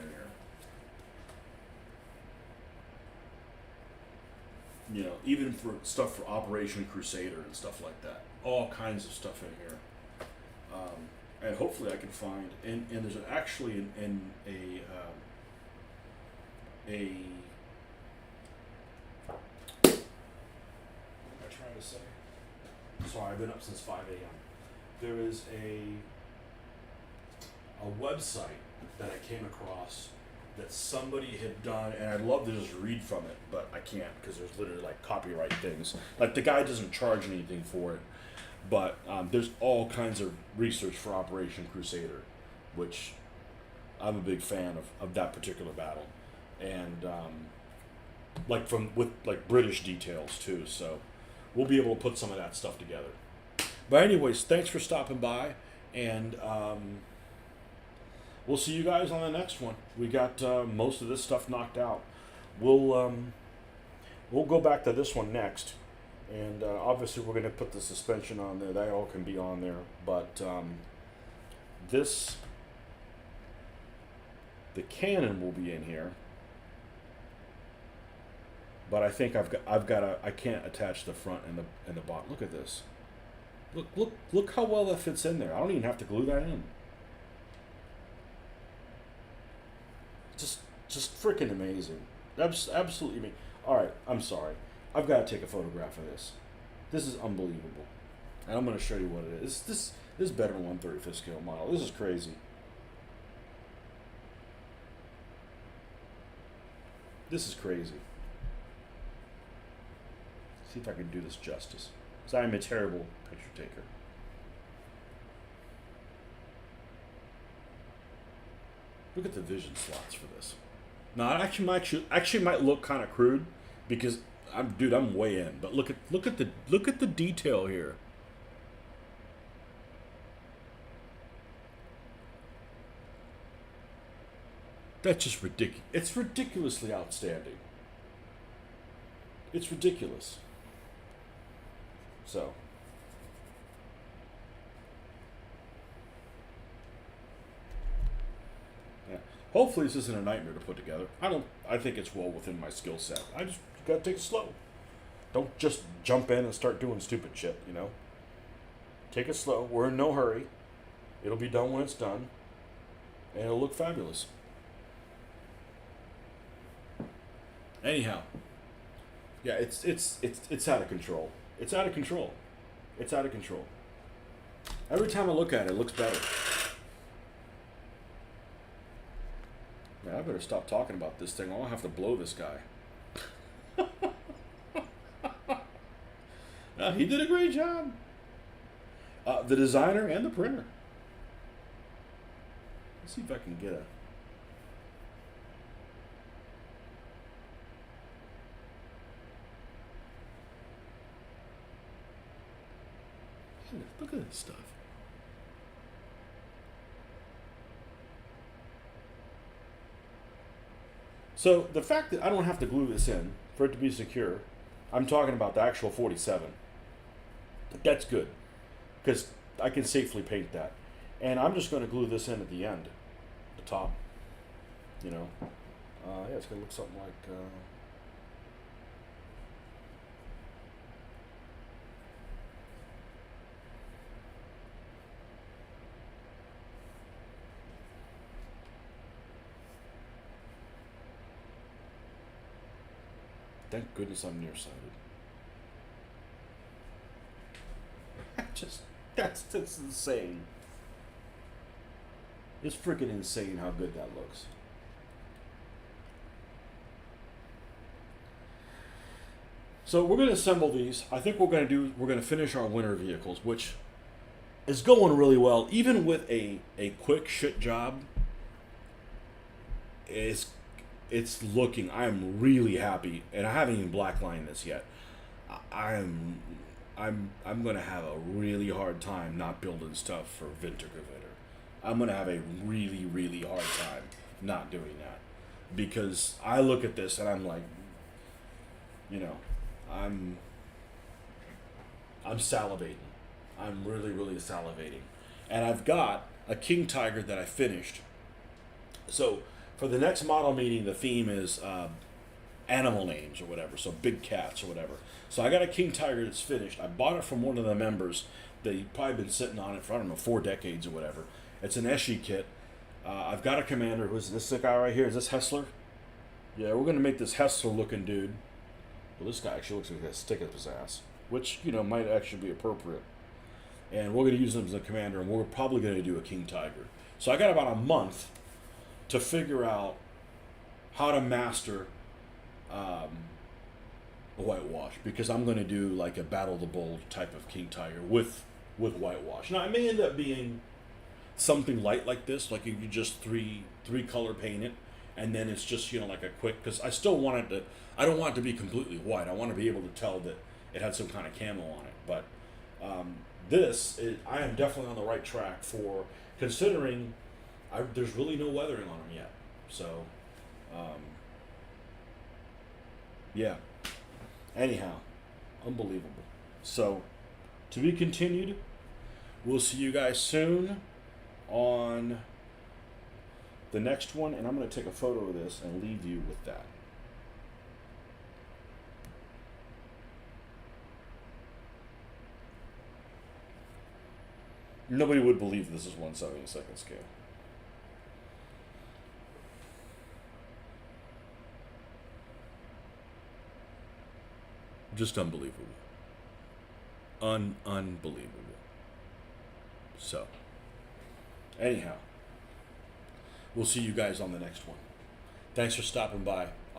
in here. Even for stuff for Operation Crusader and stuff like that. All kinds of stuff in here. And hopefully I can find, and there's actually in a what am I trying to say? Sorry, I've been up since 5 a.m. There is a website that I came across that somebody had done, and I'd love to just read from it, but I can't because there's literally like copyright things. Like the guy doesn't charge anything for it, but there's all kinds of research for Operation Crusader, which I'm a big fan of that particular battle, and with British details too. So we'll be able to put some of that stuff together. But anyways, thanks for stopping by, and we'll see you guys on the next one. We got most of this stuff knocked out. We'll go back to this one next, and obviously we're going to put the suspension on there. That all can be on there, but the cannon will be in here. But I think I can't attach the front and the bottom. Look at this. Look how well that fits in there. I don't even have to glue that in. Just freaking amazing. Absolutely amazing. All right, I'm sorry. I've got to take a photograph of this. This is unbelievable. And I'm going to show you what it is. This is better than 1/35th scale model. This is crazy. This is crazy. See if I can do this justice. Because I am a terrible picture taker. Look at the vision slots for this. Now, it actually might look kind of crude because I'm way in. But look at the detail here. That's just ridiculous. It's ridiculously outstanding. It's ridiculous. So. Yeah. Hopefully this isn't a nightmare to put together. I think it's well within my skill set. I just gotta take it slow. Don't just jump in and start doing stupid shit, Take it slow. We're in no hurry. It'll be done when it's done. And it'll look fabulous. Anyhow. Yeah, it's out of control. It's out of control. It's out of control. Every time I look at it, it looks better. Man, I better stop talking about this thing. I'll have to blow this guy. He did a great job. The designer and the printer. Let's see if I can get a... Look at this stuff. So the fact that I don't have to glue this in for it to be secure, I'm talking about the actual 47. That's good because I can safely paint that. And I'm just going to glue this in at the end, the top. Yeah, it's going to look something like... Thank goodness I'm nearsighted. That's insane. It's freaking insane how good that looks. So we're going to assemble these. I think we're going to finish our winter vehicles, which is going really well. Even with a quick shit job, it's it's looking. I am really happy, and I haven't even blacklined this yet. I am. I'm gonna have a really hard time not building stuff for Wintergewitter. I'm gonna have a really, really hard time not doing that, because I look at this and I'm like, you know, I'm I'm salivating. I'm really, really salivating. And I've got a king tiger that I finished. So for the next model meeting, the theme is animal names or whatever. So big cats or whatever. So I got a king tiger that's finished. I bought it from one of the members. They've probably been sitting on it for, I don't know, 4 decades or whatever. It's an Eschi kit. I've got a commander. Who's this guy right here? Is this Hessler? Yeah, we're going to make this Hessler looking dude. Well, this guy actually looks like he has a stick up his ass, which, might actually be appropriate. And we're going to use him as a commander, and we're probably going to do a king tiger. So I got about a month to figure out how to master a whitewash, because I'm going to do like a Battle of the Bull type of king tiger with whitewash. Now, it may end up being something light like this, like you just three color paint it, and then it's just like a quick, because I still want it to, I don't want it to be completely white. I want to be able to tell that it had some kind of camo on it. But I am definitely on the right track for, considering there's really no weathering on them yet. So yeah, anyhow, unbelievable. So to be continued. We'll see you guys soon on the next one, and I'm going to take a photo of this and leave you with that. Nobody would believe this is 1/72 scale. Just unbelievable. Unbelievable. So, anyhow, we'll see you guys on the next one. Thanks for stopping by.